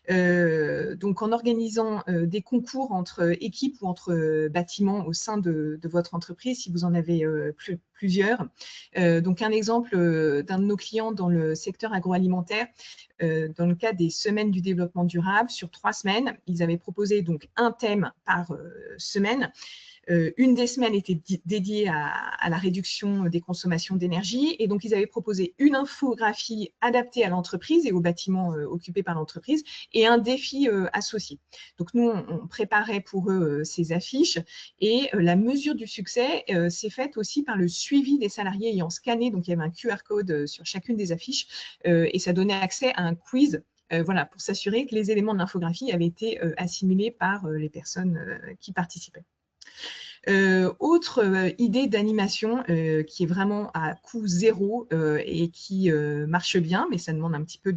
Donc en organisant des concours entre équipes ou entre bâtiments au sein de votre entreprise, si vous en avez plusieurs. Donc un exemple d'un de nos clients dans le secteur agroalimentaire, dans le cadre des semaines du développement durable, sur 3 semaines, ils avaient proposé donc un thème par semaine. Une des semaines était dédiée à la réduction des consommations d'énergie et donc ils avaient proposé une infographie adaptée à l'entreprise et aux bâtiments occupés par l'entreprise et un défi associé. Donc nous, on préparait pour eux ces affiches et la mesure du succès s'est faite aussi par le suivi des salariés ayant scanné, donc il y avait un QR code sur chacune des affiches et ça donnait accès à un quiz voilà, pour s'assurer que les éléments de l'infographie avaient été assimilés par les personnes qui participaient. Autre idée d'animation qui est vraiment à coût zéro et qui marche bien, mais ça demande un petit peu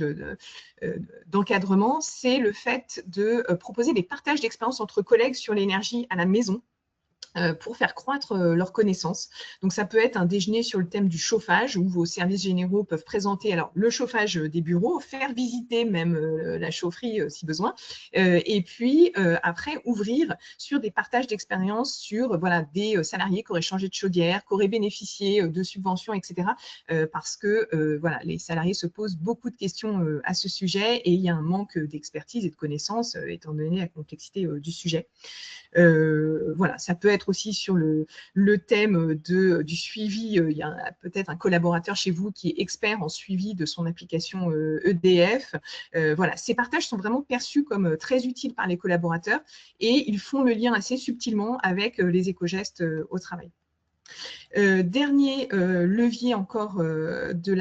d'encadrement, c'est le fait de proposer des partages d'expériences entre collègues sur l'énergie à la maison pour faire croître leurs connaissances. Donc, ça peut être un déjeuner sur le thème du chauffage où vos services généraux peuvent présenter alors, le chauffage des bureaux, faire visiter même la chaufferie si besoin, et puis après ouvrir sur des partages d'expériences sur voilà, des salariés qui auraient changé de chaudière, qui auraient bénéficié de subventions, etc. Parce que voilà, les salariés se posent beaucoup de questions à ce sujet et il y a un manque d'expertise et de connaissances étant donné la complexité du sujet. Voilà, ça peut être aussi sur le thème du suivi. Il y a peut-être un collaborateur chez vous qui est expert en suivi de son application EDF. Voilà, ces partages sont vraiment perçus comme très utiles par les collaborateurs et ils font le lien assez subtilement avec les éco-gestes au travail. Dernier levier encore de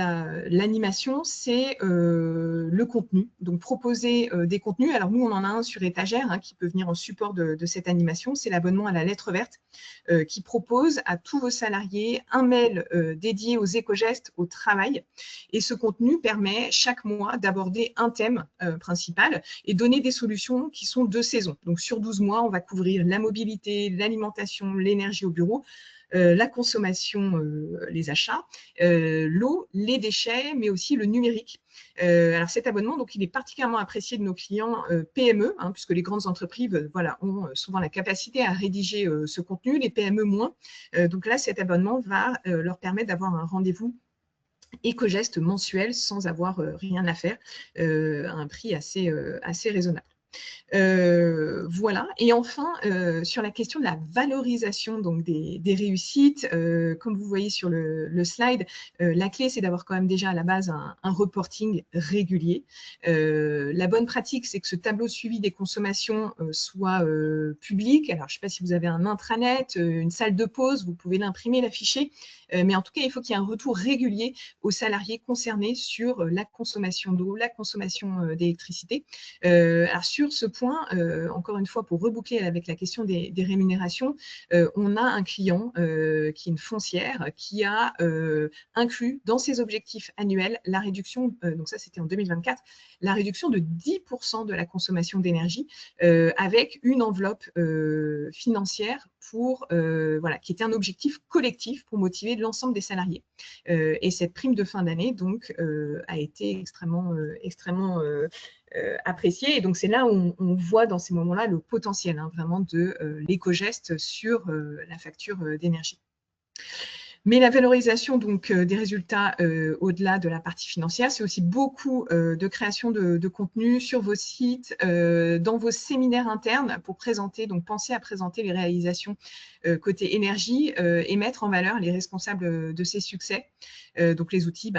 l'animation, c'est le contenu. Donc, proposer des contenus. Alors, nous, on en a un sur étagère hein, qui peut venir en support de cette animation. C'est l'abonnement à la lettre verte qui propose à tous vos salariés un mail dédié aux éco-gestes au travail. Et ce contenu permet chaque mois d'aborder un thème principal et donner des solutions qui sont de saison. Donc, sur 12 mois, on va couvrir la mobilité, l'alimentation, l'énergie au bureau, la consommation, les achats, l'eau, les déchets, mais aussi le numérique. Alors cet abonnement, donc, il est particulièrement apprécié de nos clients PME, hein, puisque les grandes entreprises voilà, ont souvent la capacité à rédiger ce contenu, les PME moins. Donc là, cet abonnement va leur permettre d'avoir un rendez-vous éco-geste mensuel sans avoir rien à faire, à un prix assez raisonnable. Voilà. Et enfin, sur la question de la valorisation donc des réussites, comme vous voyez sur le slide, la clé, c'est d'avoir quand même déjà à la base un reporting régulier. La bonne pratique, c'est que ce tableau de suivi des consommations soit public. Alors, je ne sais pas si vous avez un intranet, une salle de pause, vous pouvez l'imprimer, l'afficher. Mais en tout cas, il faut qu'il y ait un retour régulier aux salariés concernés sur la consommation d'eau, la consommation d'électricité. Alors, sur ce point, encore une fois, pour reboucler avec la question des rémunérations, on a un client qui est une foncière qui a inclus dans ses objectifs annuels la réduction, donc ça c'était en 2024, la réduction de 10% de la consommation d'énergie avec une enveloppe financière pour, voilà, qui était un objectif collectif pour motiver l'ensemble des salariés. Et cette prime de fin d'année donc a été extrêmement appréciée. Et donc, c'est là où on voit dans ces moments-là le potentiel hein, vraiment de l'éco-geste sur la facture d'énergie. Mais la valorisation donc, des résultats au-delà de la partie financière, c'est aussi beaucoup de création de contenu sur vos sites, dans vos séminaires internes pour présenter, donc penser à présenter les réalisations côté énergie et mettre en valeur les responsables de ces succès. Donc les outils,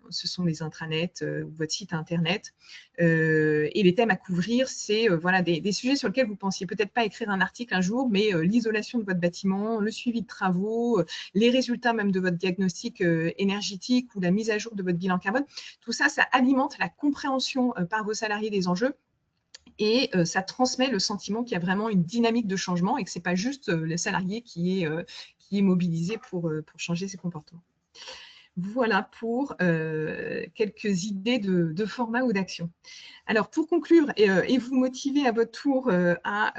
ce sont les intranets, votre site internet. Et les thèmes à couvrir, c'est voilà, des sujets sur lesquels vous ne pensiez peut-être pas écrire un article un jour, mais l'isolation de votre bâtiment, le suivi de travaux, les résultats même de votre diagnostic énergétique ou la mise à jour de votre bilan carbone. Tout ça, ça alimente la compréhension par vos salariés des enjeux. Et ça transmet le sentiment qu'il y a vraiment une dynamique de changement et que ce n'est pas juste le salarié qui est mobilisé pour changer ses comportements. Voilà pour quelques idées de format ou d'action. Alors, pour conclure et vous motiver à votre tour à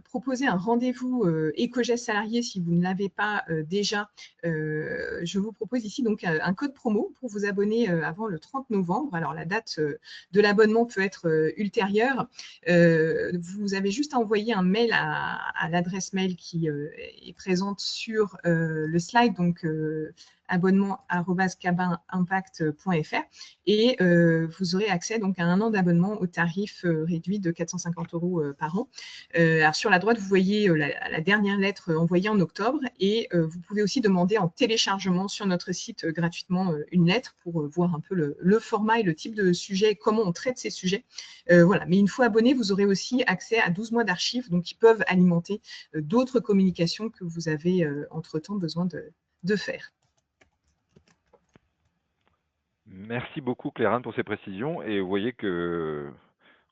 proposer un rendez-vous éco-geste salarié si vous ne l'avez pas déjà, je vous propose ici donc un code promo pour vous abonner avant le 30 novembre. Alors, la date de l'abonnement peut être ultérieure. Vous avez juste à envoyer un mail à l'adresse mail qui est présente sur le slide, donc abonnement@cabinimpact.fr et vous aurez accès donc à un an d'abonnement au tarif réduit de 450 € par an. Alors sur la droite, vous voyez la dernière lettre envoyée en octobre et vous pouvez aussi demander en téléchargement sur notre site gratuitement une lettre pour voir un peu le format et le type de sujet, comment on traite ces sujets. Voilà. Mais une fois abonné, vous aurez aussi accès à 12 mois d'archives donc qui peuvent alimenter d'autres communications que vous avez entre-temps besoin de faire. Merci beaucoup Claire-Anne pour ces précisions et vous voyez que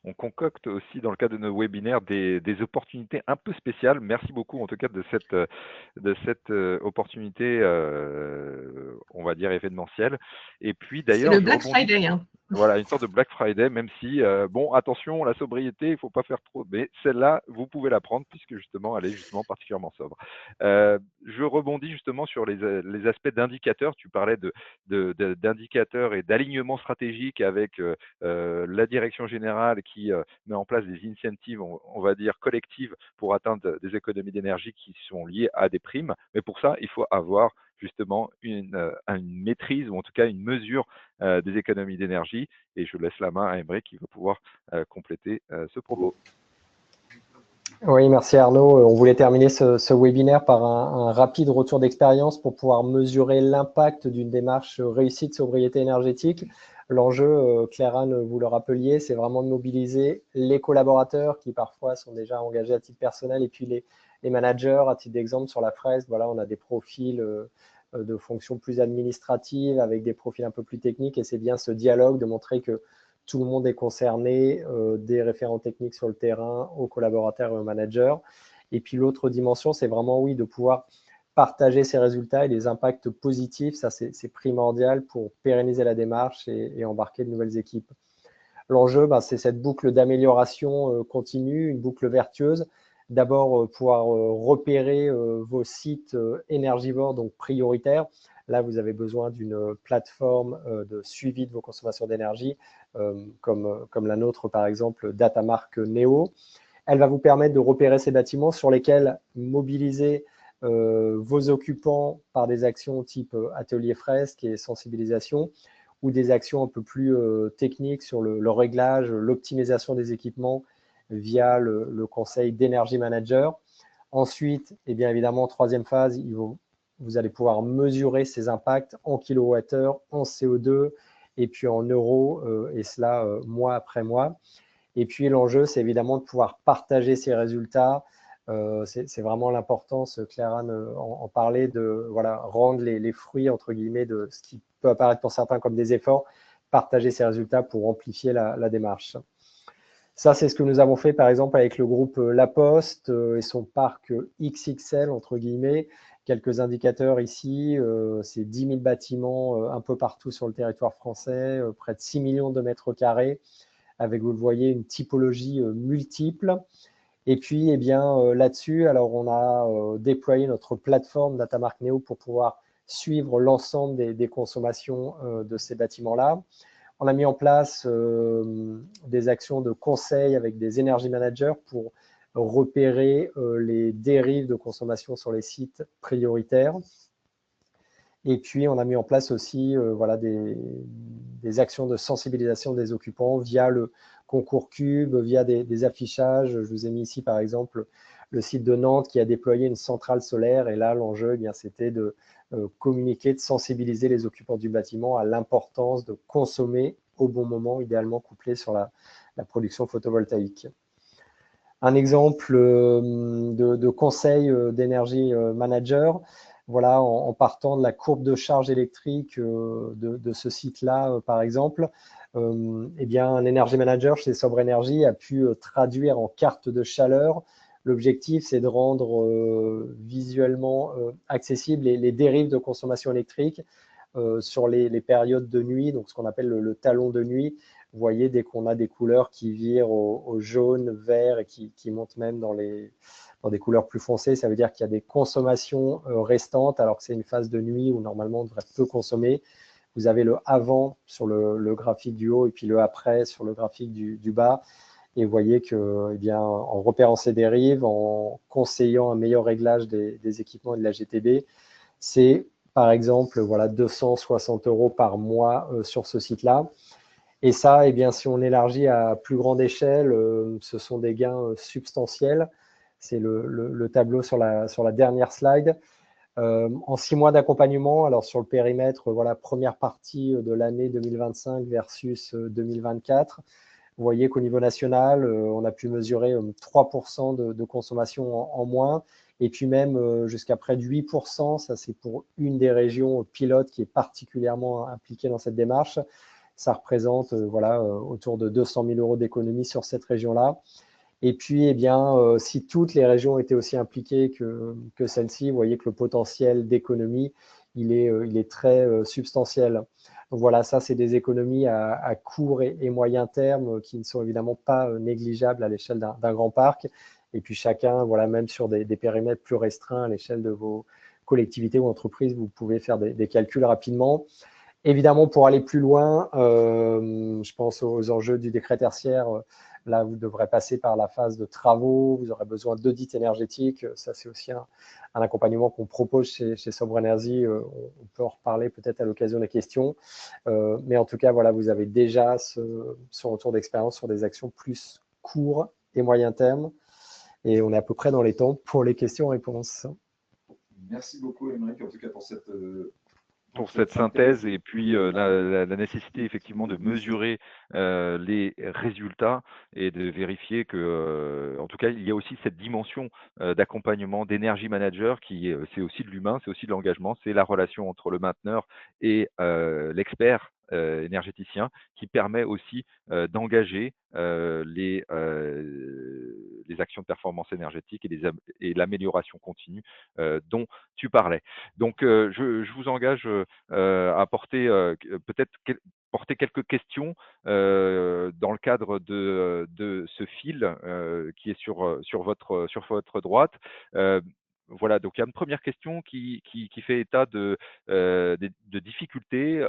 on concocte aussi dans le cadre de nos webinaires des opportunités un peu spéciales. Merci beaucoup en tout cas de cette opportunité, on va dire événementielle. Et puis d'ailleurs, c'est le Black Friday. Hein. Voilà, une sorte de Black Friday, même si, bon, attention, la sobriété, il ne faut pas faire trop, mais celle-là, vous pouvez la prendre puisque justement, elle est justement particulièrement sobre. Je rebondis justement sur les aspects d'indicateurs. Tu parlais d'indicateurs et d'alignement stratégique avec la direction générale qui met en place des incentives, on va dire, collectives pour atteindre des économies d'énergie qui sont liées à des primes. Mais pour ça, il faut avoir justement une maîtrise ou en tout cas une mesure des économies d'énergie. Et je laisse la main à Aymeric qui va pouvoir compléter ce propos. Oui, merci Arnaud. On voulait terminer ce webinaire par un rapide retour d'expérience pour pouvoir mesurer l'impact d'une démarche réussie de sobriété énergétique. L'enjeu, Claire-Anne, vous le rappeliez, c'est vraiment de mobiliser les collaborateurs qui parfois sont déjà engagés à titre personnel et puis les managers. À titre d'exemple, sur la fresque, voilà, on a des profils de fonctions plus administratives avec des profils un peu plus techniques et c'est bien ce dialogue de montrer que tout le monde est concerné, des référents techniques sur le terrain, aux collaborateurs et aux managers. Et puis l'autre dimension, c'est vraiment, oui, de pouvoir partager ces résultats et les impacts positifs. Ça, c'est primordial pour pérenniser la démarche et embarquer de nouvelles équipes. L'enjeu, c'est cette boucle d'amélioration continue, une boucle vertueuse. D'abord, pouvoir repérer vos sites énergivores, donc prioritaires. Là, vous avez besoin d'une plateforme de suivi de vos consommations d'énergie, comme la nôtre, par exemple, Datamark Neo. Elle va vous permettre de repérer ces bâtiments sur lesquels mobiliser vos occupants par des actions type atelier fresque et sensibilisation ou des actions un peu plus techniques sur le réglage, l'optimisation des équipements via le conseil d'Energy Manager. Ensuite, et bien évidemment, troisième phase, vous allez pouvoir mesurer ces impacts en kilowattheure, en CO2 et puis en euros, et cela mois après mois. Et puis l'enjeu, c'est évidemment de pouvoir partager ces résultats. C'est vraiment l'importance, Claire-Anne en parlait, de voilà, rendre les fruits, entre guillemets, de ce qui peut apparaître pour certains comme des efforts, partager ces résultats pour amplifier la démarche. Ça, c'est ce que nous avons fait, par exemple, avec le groupe La Poste et son parc XXL, entre guillemets. Quelques indicateurs ici, c'est 10 000 bâtiments un peu partout sur le territoire français, près de 6 millions de mètres carrés, avec, vous le voyez, une typologie multiple. Et puis, eh bien, là-dessus, alors on a déployé notre plateforme Datamark Neo pour pouvoir suivre l'ensemble des consommations de ces bâtiments-là. On a mis en place des actions de conseil avec des energy managers pour repérer les dérives de consommation sur les sites prioritaires. Et puis, on a mis en place aussi voilà, des actions de sensibilisation des occupants via le concours Cube, via des affichages. Je vous ai mis ici, par exemple, le site de Nantes qui a déployé une centrale solaire. Et là, l'enjeu, eh c'était de communiquer, de sensibiliser les occupants du bâtiment à l'importance de consommer au bon moment, idéalement couplé sur la production photovoltaïque. Un exemple de conseil d'énergie manager, voilà, en partant de la courbe de charge électrique de ce site-là, par exemple, eh bien, un energy manager chez Sobre Energy a pu traduire en carte de chaleur. L'objectif, c'est de rendre visuellement accessibles les dérives de consommation électrique sur les périodes de nuit, donc ce qu'on appelle le talon de nuit. Vous voyez, dès qu'on a des couleurs qui virent au jaune, vert et qui montent même dans des couleurs plus foncées, ça veut dire qu'il y a des consommations restantes, alors que c'est une phase de nuit où normalement on devrait peu consommer. Vous avez le avant sur le graphique du haut et puis le après sur le graphique du bas. Et vous voyez que, eh bien, en repérant ces dérives, en conseillant un meilleur réglage des équipements et de la GTB, c'est par exemple voilà, 260 € par mois sur ce site-là. Et ça, eh bien, si on élargit à plus grande échelle, ce sont des gains substantiels. C'est le tableau sur la dernière slide. En 6 mois d'accompagnement, alors sur le périmètre, voilà, première partie de l'année 2025 versus 2024, vous voyez qu'au niveau national, on a pu mesurer 3% de consommation en moins, et puis même jusqu'à près de 8%, ça c'est pour une des régions pilotes qui est particulièrement impliquée dans cette démarche. Ça représente voilà, autour de 200 000 € d'économie sur cette région-là. Et puis, eh bien, si toutes les régions étaient aussi impliquées que celle-ci, vous voyez que le potentiel d'économie, il est très substantiel. Donc voilà, ça, c'est des économies à court et moyen terme qui ne sont évidemment pas négligeables à l'échelle d'un grand parc. Et puis chacun, voilà, même sur des périmètres plus restreints à l'échelle de vos collectivités ou entreprises, vous pouvez faire des calculs rapidement. Évidemment, pour aller plus loin, je pense aux enjeux du décret tertiaire. Là, vous devrez passer par la phase de travaux, vous aurez besoin d'audits énergétiques. Ça, c'est aussi un accompagnement qu'on propose chez Sobre Energy. On peut en reparler peut-être à l'occasion des questions. Mais en tout cas, voilà, vous avez déjà ce retour d'expérience sur des actions plus court et moyen terme. Et on est à peu près dans les temps pour les questions-réponses. Merci beaucoup, Émeric, en tout cas pour cette pour cette synthèse et puis la nécessité effectivement de mesurer les résultats et de vérifier que, en tout cas, il y a aussi cette dimension d'accompagnement d'énergie manager qui c'est aussi de l'humain, c'est aussi de l'engagement, c'est la relation entre le mainteneur et l'expert énergéticien qui permet aussi d'engager les actions de performance énergétique et l'amélioration continue dont tu parlais. Donc, je vous engage à peut-être porter quelques questions dans le cadre de ce fil qui est sur votre droite. Voilà, donc il y a une première question qui fait état de difficultés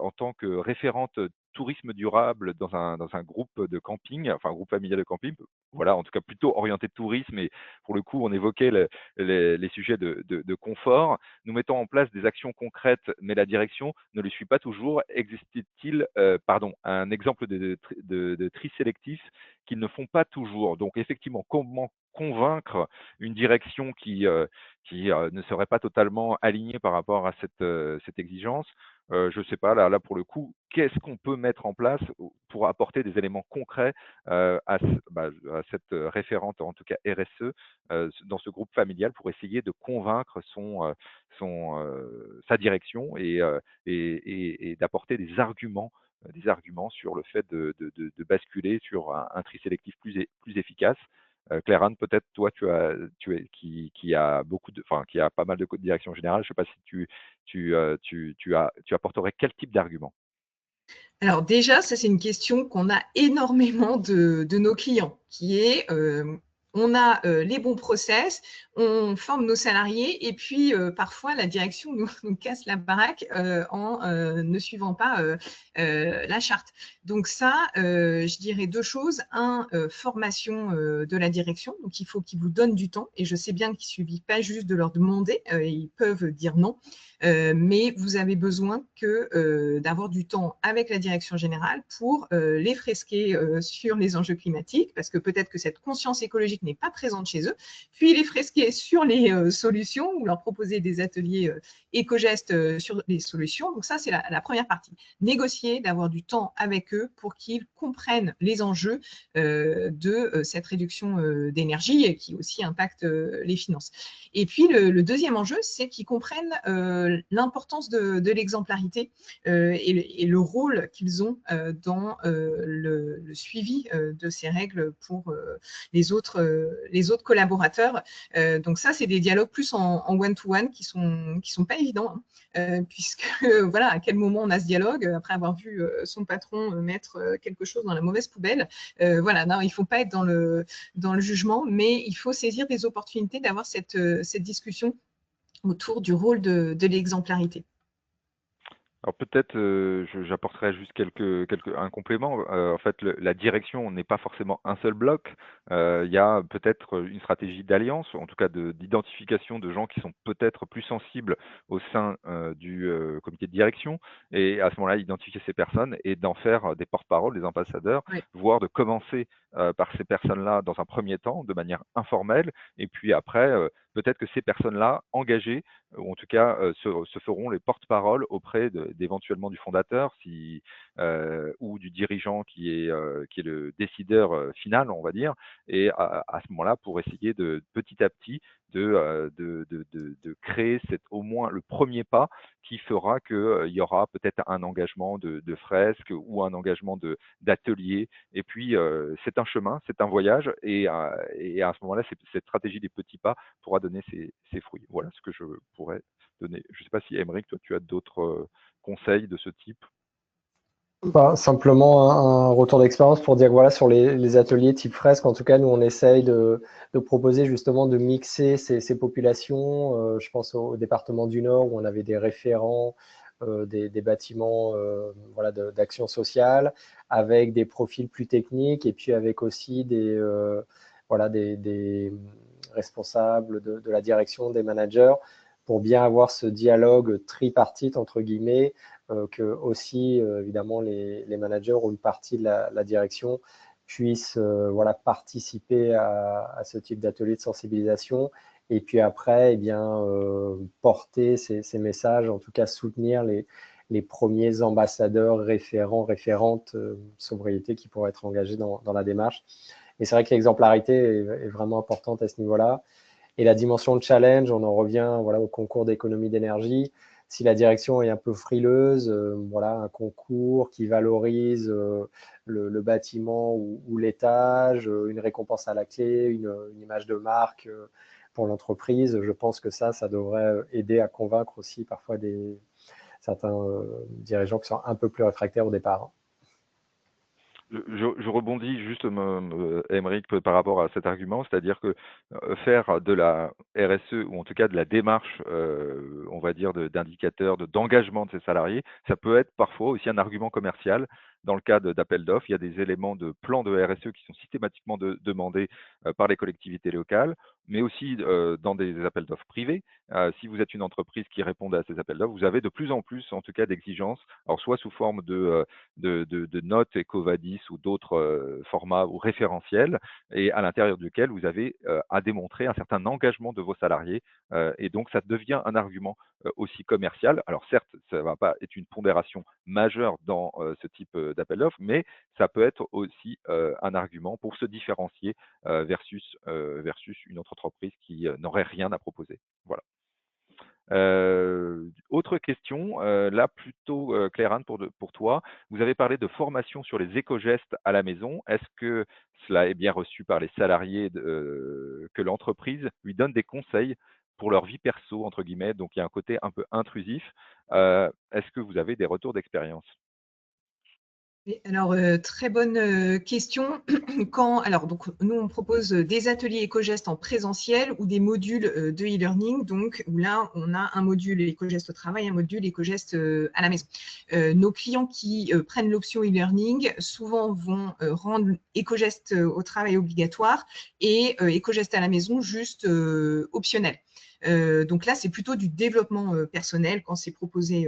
en tant que référente tourisme durable dans un groupe de camping, enfin un groupe familial de camping, voilà, en tout cas plutôt orienté tourisme, et pour le coup, on évoquait les sujets de confort. Nous mettons en place des actions concrètes, mais la direction ne le suit pas toujours. Existe-t-il, un exemple de tri sélectif qu'ils ne font pas toujours? Donc effectivement, comment convaincre une direction qui ne serait pas totalement alignée par rapport à cette exigence? Je ne sais pas, là pour le coup, qu'est-ce qu'on peut mettre en place pour apporter des éléments concrets à cette référente, en tout cas RSE, dans ce groupe familial pour essayer de convaincre sa direction et d'apporter des arguments sur le fait de basculer sur un tri sélectif plus efficace. Claire-Anne, peut-être toi, qui a qui a pas mal de directions générales. Je ne sais pas si tu apporterais quel type d'argument? Alors déjà, ça c'est une question qu'on a énormément de nos clients, qui est on a les bons process, on forme nos salariés et puis parfois la direction nous casse la baraque en ne suivant pas la charte. Donc ça, je dirais deux choses. Un, formation de la direction. Donc il faut qu'ils vous donnent du temps et je sais bien qu'il ne suffit pas juste de leur demander, ils peuvent dire non. Mais vous avez besoin d'avoir du temps avec la direction générale pour les fresquer sur les enjeux climatiques, parce que peut-être que cette conscience écologique n'est pas présente chez eux, puis les fresquer sur les solutions ou leur proposer des ateliers éco-gestes sur les solutions. Donc ça, c'est la première partie. Négocier, d'avoir du temps avec eux pour qu'ils comprennent les enjeux de cette réduction d'énergie qui aussi impacte les finances. Et puis, le deuxième enjeu, c'est qu'ils comprennent l'importance de l'exemplarité et le rôle qu'ils ont dans le suivi de ces règles pour les autres collaborateurs. Donc ça, c'est des dialogues plus en one-to-one qui sont pas évidents, hein, puisque voilà, à quel moment on a ce dialogue après avoir vu son patron mettre quelque chose dans la mauvaise poubelle. Voilà, non, il ne faut pas être dans le jugement, mais il faut saisir des opportunités d'avoir cette discussion autour du rôle de l'exemplarité. Alors peut-être, j'apporterai juste un complément. En fait, la direction n'est pas forcément un seul bloc. Il y a peut-être une stratégie d'alliance, en tout cas d'identification de gens qui sont peut-être plus sensibles au sein du comité de direction, et à ce moment-là, identifier ces personnes et d'en faire des porte-parole, des ambassadeurs, Oui. voire de commencer par ces personnes-là dans un premier temps, de manière informelle, et puis après, peut-être que ces personnes-là, engagées, ou en tout cas se feront les porte-parole auprès d'éventuellement du fondateur ou du dirigeant qui est le décideur final, on va dire, et à ce moment-là, pour essayer de petit à petit de créer au moins le premier pas qui fera qu'il y aura peut-être un engagement de fresque ou un engagement d'atelier. Et puis, c'est un chemin, c'est un voyage, et à ce moment-là, cette stratégie des petits pas pourra donner ses fruits. Voilà ce que je pourrais donner. Je ne sais pas si, Aymeric, toi, tu as d'autres conseils de ce type? Simplement un retour d'expérience pour dire que voilà, sur les ateliers type fresque, en tout cas, nous, on essaye de proposer justement de mixer ces populations. Je pense au département du Nord où on avait des référents des bâtiments voilà, d'action sociale avec des profils plus techniques et puis avec aussi voilà, des responsables de la direction, des managers, pour bien avoir ce dialogue tripartite, entre guillemets, que aussi, évidemment, les managers ou une partie de la direction puissent voilà, participer à ce type d'atelier de sensibilisation Et puis après, eh bien, porter ces messages, en tout cas soutenir les premiers ambassadeurs, référents, référentes sobriété qui pourraient être engagés dans la démarche. Et c'est vrai que l'exemplarité est vraiment importante à ce niveau-là. Et la dimension de challenge, on en revient voilà, au concours d'économie d'énergie. Si la direction est un peu frileuse, voilà, un concours qui valorise le bâtiment ou l'étage, une récompense à la clé, une image de marque pour l'entreprise, je pense que ça devrait aider à convaincre aussi parfois certains dirigeants qui sont un peu plus réfractaires au départ. Je rebondis juste, Aymeric, par rapport à cet argument, c'est-à-dire que faire de la RSE ou en tout cas de la démarche, on va dire, d'indicateurs, d'engagement de ses salariés, ça peut être parfois aussi un argument commercial. Dans le cas d'appels d'offres, il y a des éléments de plan de RSE qui sont systématiquement demandés par les collectivités locales, mais aussi dans des appels d'offres privés. Si vous êtes une entreprise qui répond à ces appels d'offres, vous avez de plus en plus, en tout cas, d'exigences, alors soit sous forme de notes EcoVadis ou d'autres formats ou référentiels, et à l'intérieur duquel vous avez à démontrer un certain engagement de vos salariés. Et donc, ça devient un argument aussi commercial. Alors certes, ça ne va pas être une pondération majeure dans ce type d'appel d'offres, mais ça peut être aussi un argument pour se différencier versus une autre entreprise qui n'aurait rien à proposer. Voilà. Autre question, là plutôt Claire-Anne pour toi. Vous avez parlé de formation sur les éco-gestes à la maison. Est-ce que cela est bien reçu par les salariés que l'entreprise lui donne des conseils pour leur vie perso, entre guillemets, donc il y a un côté un peu intrusif. Est-ce que vous avez des retours d'expérience? Alors, très bonne question. Alors, donc, nous, on propose des ateliers éco-gestes en présentiel ou des modules de e-learning, donc où là, on a un module éco-gestes au travail, un module éco-gestes à la maison. Nos clients qui prennent l'option e-learning, souvent vont rendre éco-gestes au travail obligatoire et éco-gestes à la maison juste optionnel. Donc là, c'est plutôt du développement personnel quand c'est proposé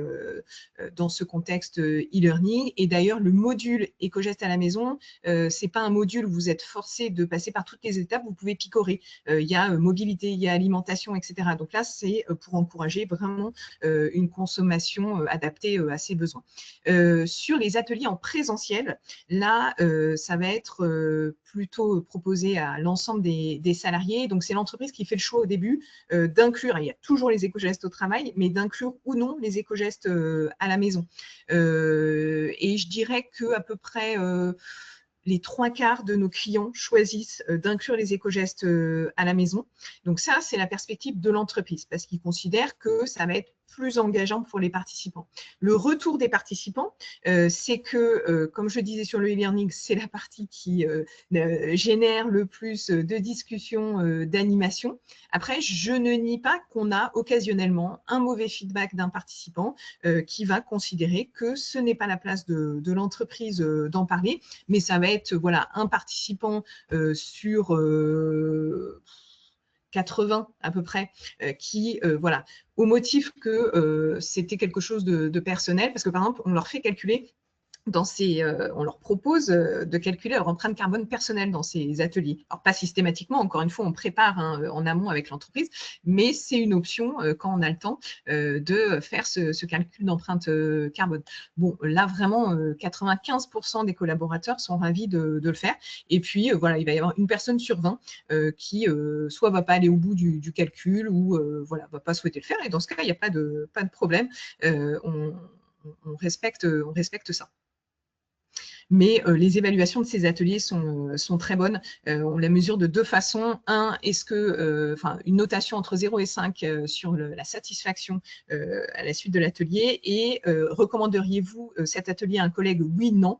dans ce contexte e-learning. Et d'ailleurs, le module éco-gestes à la maison, c'est pas un module où vous êtes forcé de passer par toutes les étapes, vous pouvez picorer. Il y a mobilité, il y a alimentation, etc. Donc là, c'est pour encourager vraiment une consommation adaptée à ses besoins. Sur les ateliers en présentiel, là, ça va être plutôt proposé à l'ensemble des salariés. Donc, c'est l'entreprise qui fait le choix au début d'inclure, il y a toujours les éco-gestes au travail, mais d'inclure ou non les éco-gestes à la maison. Et je dirais qu'à peu près les 3/4 de nos clients choisissent d'inclure les éco-gestes à la maison. Donc ça, c'est la perspective de l'entreprise parce qu'ils considèrent que ça va être plus engageant pour les participants. Le retour des participants, c'est que, comme je disais sur le e-learning, c'est la partie qui génère le plus de discussions, d'animation. Après, je ne nie pas qu'on a occasionnellement un mauvais feedback d'un participant qui va considérer que ce n'est pas la place de l'entreprise d'en parler, mais ça va être voilà, un participant sur 80 à peu près, qui, voilà, au motif que c'était quelque chose de personnel, parce que par exemple, on leur fait calculer on leur propose de calculer leur empreinte carbone personnelle dans ces ateliers. Alors, pas systématiquement, encore une fois, on prépare en amont avec l'entreprise, mais c'est une option quand on a le temps de faire ce calcul d'empreinte carbone. Bon, là, vraiment, 95% des collaborateurs sont ravis de le faire. Et puis, voilà, il va y avoir une personne sur 20 qui soit va pas aller au bout du calcul ou voilà, va pas souhaiter le faire. Et dans ce cas, il n'y a pas de problème. On respecte ça. Mais les évaluations de ces ateliers sont très bonnes. On les mesure de deux façons. Est-ce que, une notation entre 0 et 5 sur la satisfaction à la suite de l'atelier et recommanderiez-vous cet atelier à un collègue? Oui, non.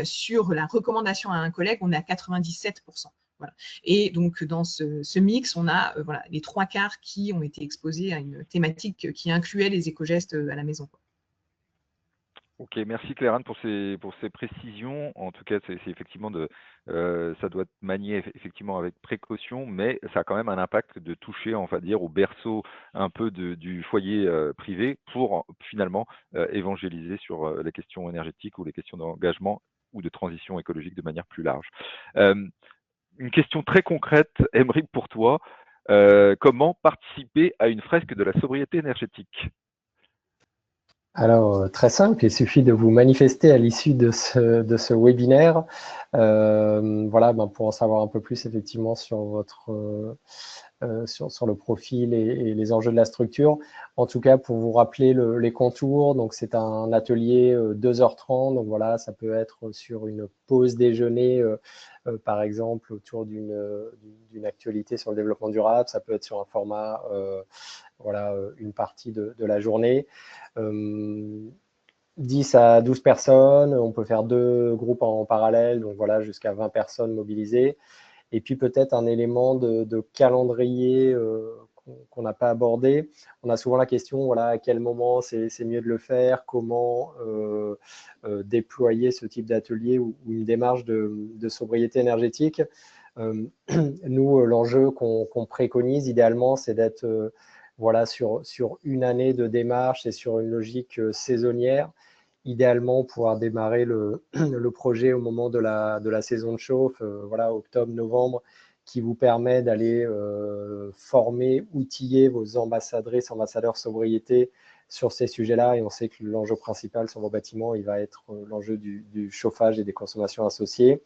Sur la recommandation à un collègue, on est à 97%. Voilà. Et donc, dans ce mix, on a voilà, les 3/4 qui ont été exposés à une thématique qui incluait les éco-gestes à la maison. Ok, merci Claire-Anne pour ces précisions. En tout cas, c'est effectivement ça doit être manié effectivement avec précaution, mais ça a quand même un impact de toucher, on va dire, au berceau un peu du foyer privé pour finalement évangéliser sur les questions énergétiques ou les questions d'engagement ou de transition écologique de manière plus large. Une question très concrète, Aymeric, pour toi. Comment participer à une fresque de la sobriété énergétique? Alors, très simple, il suffit de vous manifester à l'issue de ce webinaire. Voilà, pour en savoir un peu plus effectivement sur sur le profil et les enjeux de la structure. En tout cas, pour vous rappeler les contours, donc c'est un atelier 2h30, donc voilà, ça peut être sur une pause déjeuner, par exemple, autour d'une actualité sur le développement durable, ça peut être sur un format, voilà, une partie de la journée. 10 à 12 personnes, on peut faire 2 groupes en parallèle, donc voilà, jusqu'à 20 personnes mobilisées. Et puis peut-être un élément de calendrier qu'on n'a pas abordé. On a souvent la question, voilà, à quel moment c'est mieux de le faire, comment déployer ce type d'atelier ou une démarche de sobriété énergétique. Nous, l'enjeu qu'on préconise idéalement, c'est d'être voilà, sur une année de démarche et sur une logique saisonnière. Idéalement, pouvoir démarrer le projet au moment de la saison de chauffe, voilà, octobre, novembre, qui vous permet d'aller former, outiller vos ambassadrices, ambassadeurs sobriété sur ces sujets-là. Et on sait que l'enjeu principal sur vos bâtiments, il va être l'enjeu du chauffage et des consommations associées.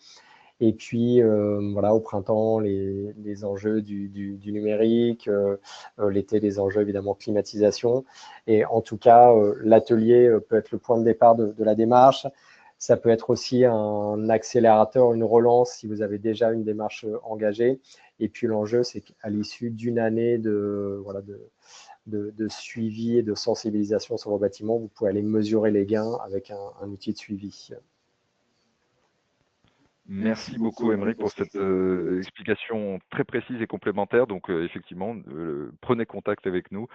Et puis, voilà, au printemps, les enjeux du numérique, l'été, les enjeux évidemment climatisation. Et en tout cas, l'atelier peut être le point de départ de la démarche. Ça peut être aussi un accélérateur, une relance si vous avez déjà une démarche engagée. Et puis l'enjeu, c'est qu'à l'issue d'une année voilà, de suivi et de sensibilisation sur vos bâtiments, vous pouvez aller mesurer les gains avec un outil de suivi. Merci beaucoup, Émeric, pour cette explication très précise et complémentaire. Donc, effectivement, prenez contact avec nous.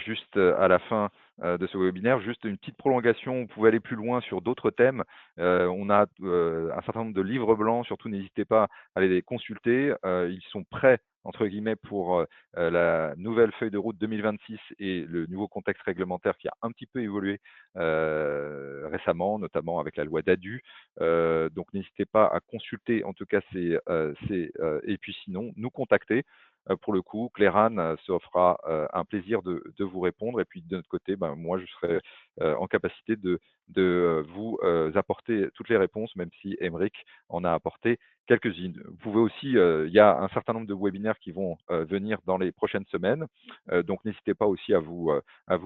Juste à la fin de ce webinaire, juste une petite prolongation. Vous pouvez aller plus loin sur d'autres thèmes. On a un certain nombre de livres blancs. Surtout, n'hésitez pas à les consulter. Ils sont prêts, entre guillemets, pour la nouvelle feuille de route 2026 et le nouveau contexte réglementaire qui a un petit peu évolué récemment, notamment avec la loi DADU. Donc n'hésitez pas à consulter en tout cas et puis sinon nous contacter. Pour le coup, Claire-Anne se fera un plaisir de vous répondre. Et puis de notre côté, moi je serai en capacité de vous apporter toutes les réponses, même si Émeric en a apporté quelques-unes. Vous pouvez aussi, il y a un certain nombre de webinaires qui vont venir dans les prochaines semaines. Donc n'hésitez pas aussi à vous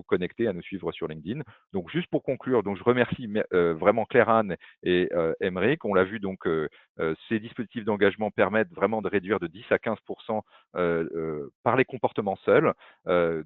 connecter, à nous suivre sur LinkedIn. Donc juste pour conclure, donc je remercie vraiment Claire-Anne et Émeric. On l'a vu, donc ces dispositifs d'engagement permettent vraiment de réduire de 10 à 15% par les comportements seuls.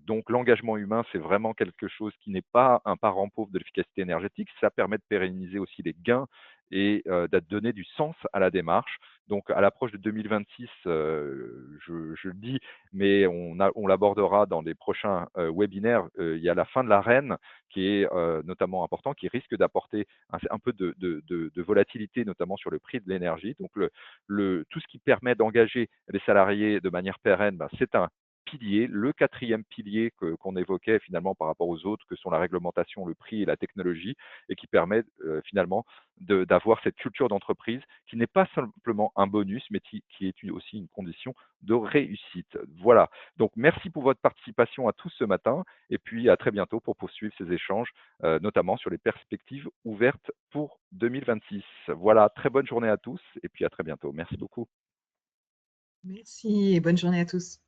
Donc l'engagement humain, c'est vraiment quelque chose qui n'est pas un parent pauvre de l'efficacité énergétique. Ça permet de pérenniser aussi les gains et de donner du sens à la démarche. Donc à l'approche de 2026, je le dis, mais on l'abordera dans les prochains webinaires. Il y a la fin de l'arène qui est notamment important, qui risque d'apporter un peu de volatilité, notamment sur le prix de l'énergie. Donc tout ce qui permet d'engager les salariés de manière pérenne, c'est un pilier, le quatrième pilier qu'on évoquait finalement par rapport aux autres, que sont la réglementation, le prix et la technologie, et qui permet finalement d'avoir cette culture d'entreprise qui n'est pas simplement un bonus, mais qui est aussi une condition de réussite. Voilà. Donc merci pour votre participation à tous ce matin, et puis à très bientôt pour poursuivre ces échanges, notamment sur les perspectives ouvertes pour 2026. Voilà, très bonne journée à tous, et puis à très bientôt. Merci beaucoup. Merci et bonne journée à tous.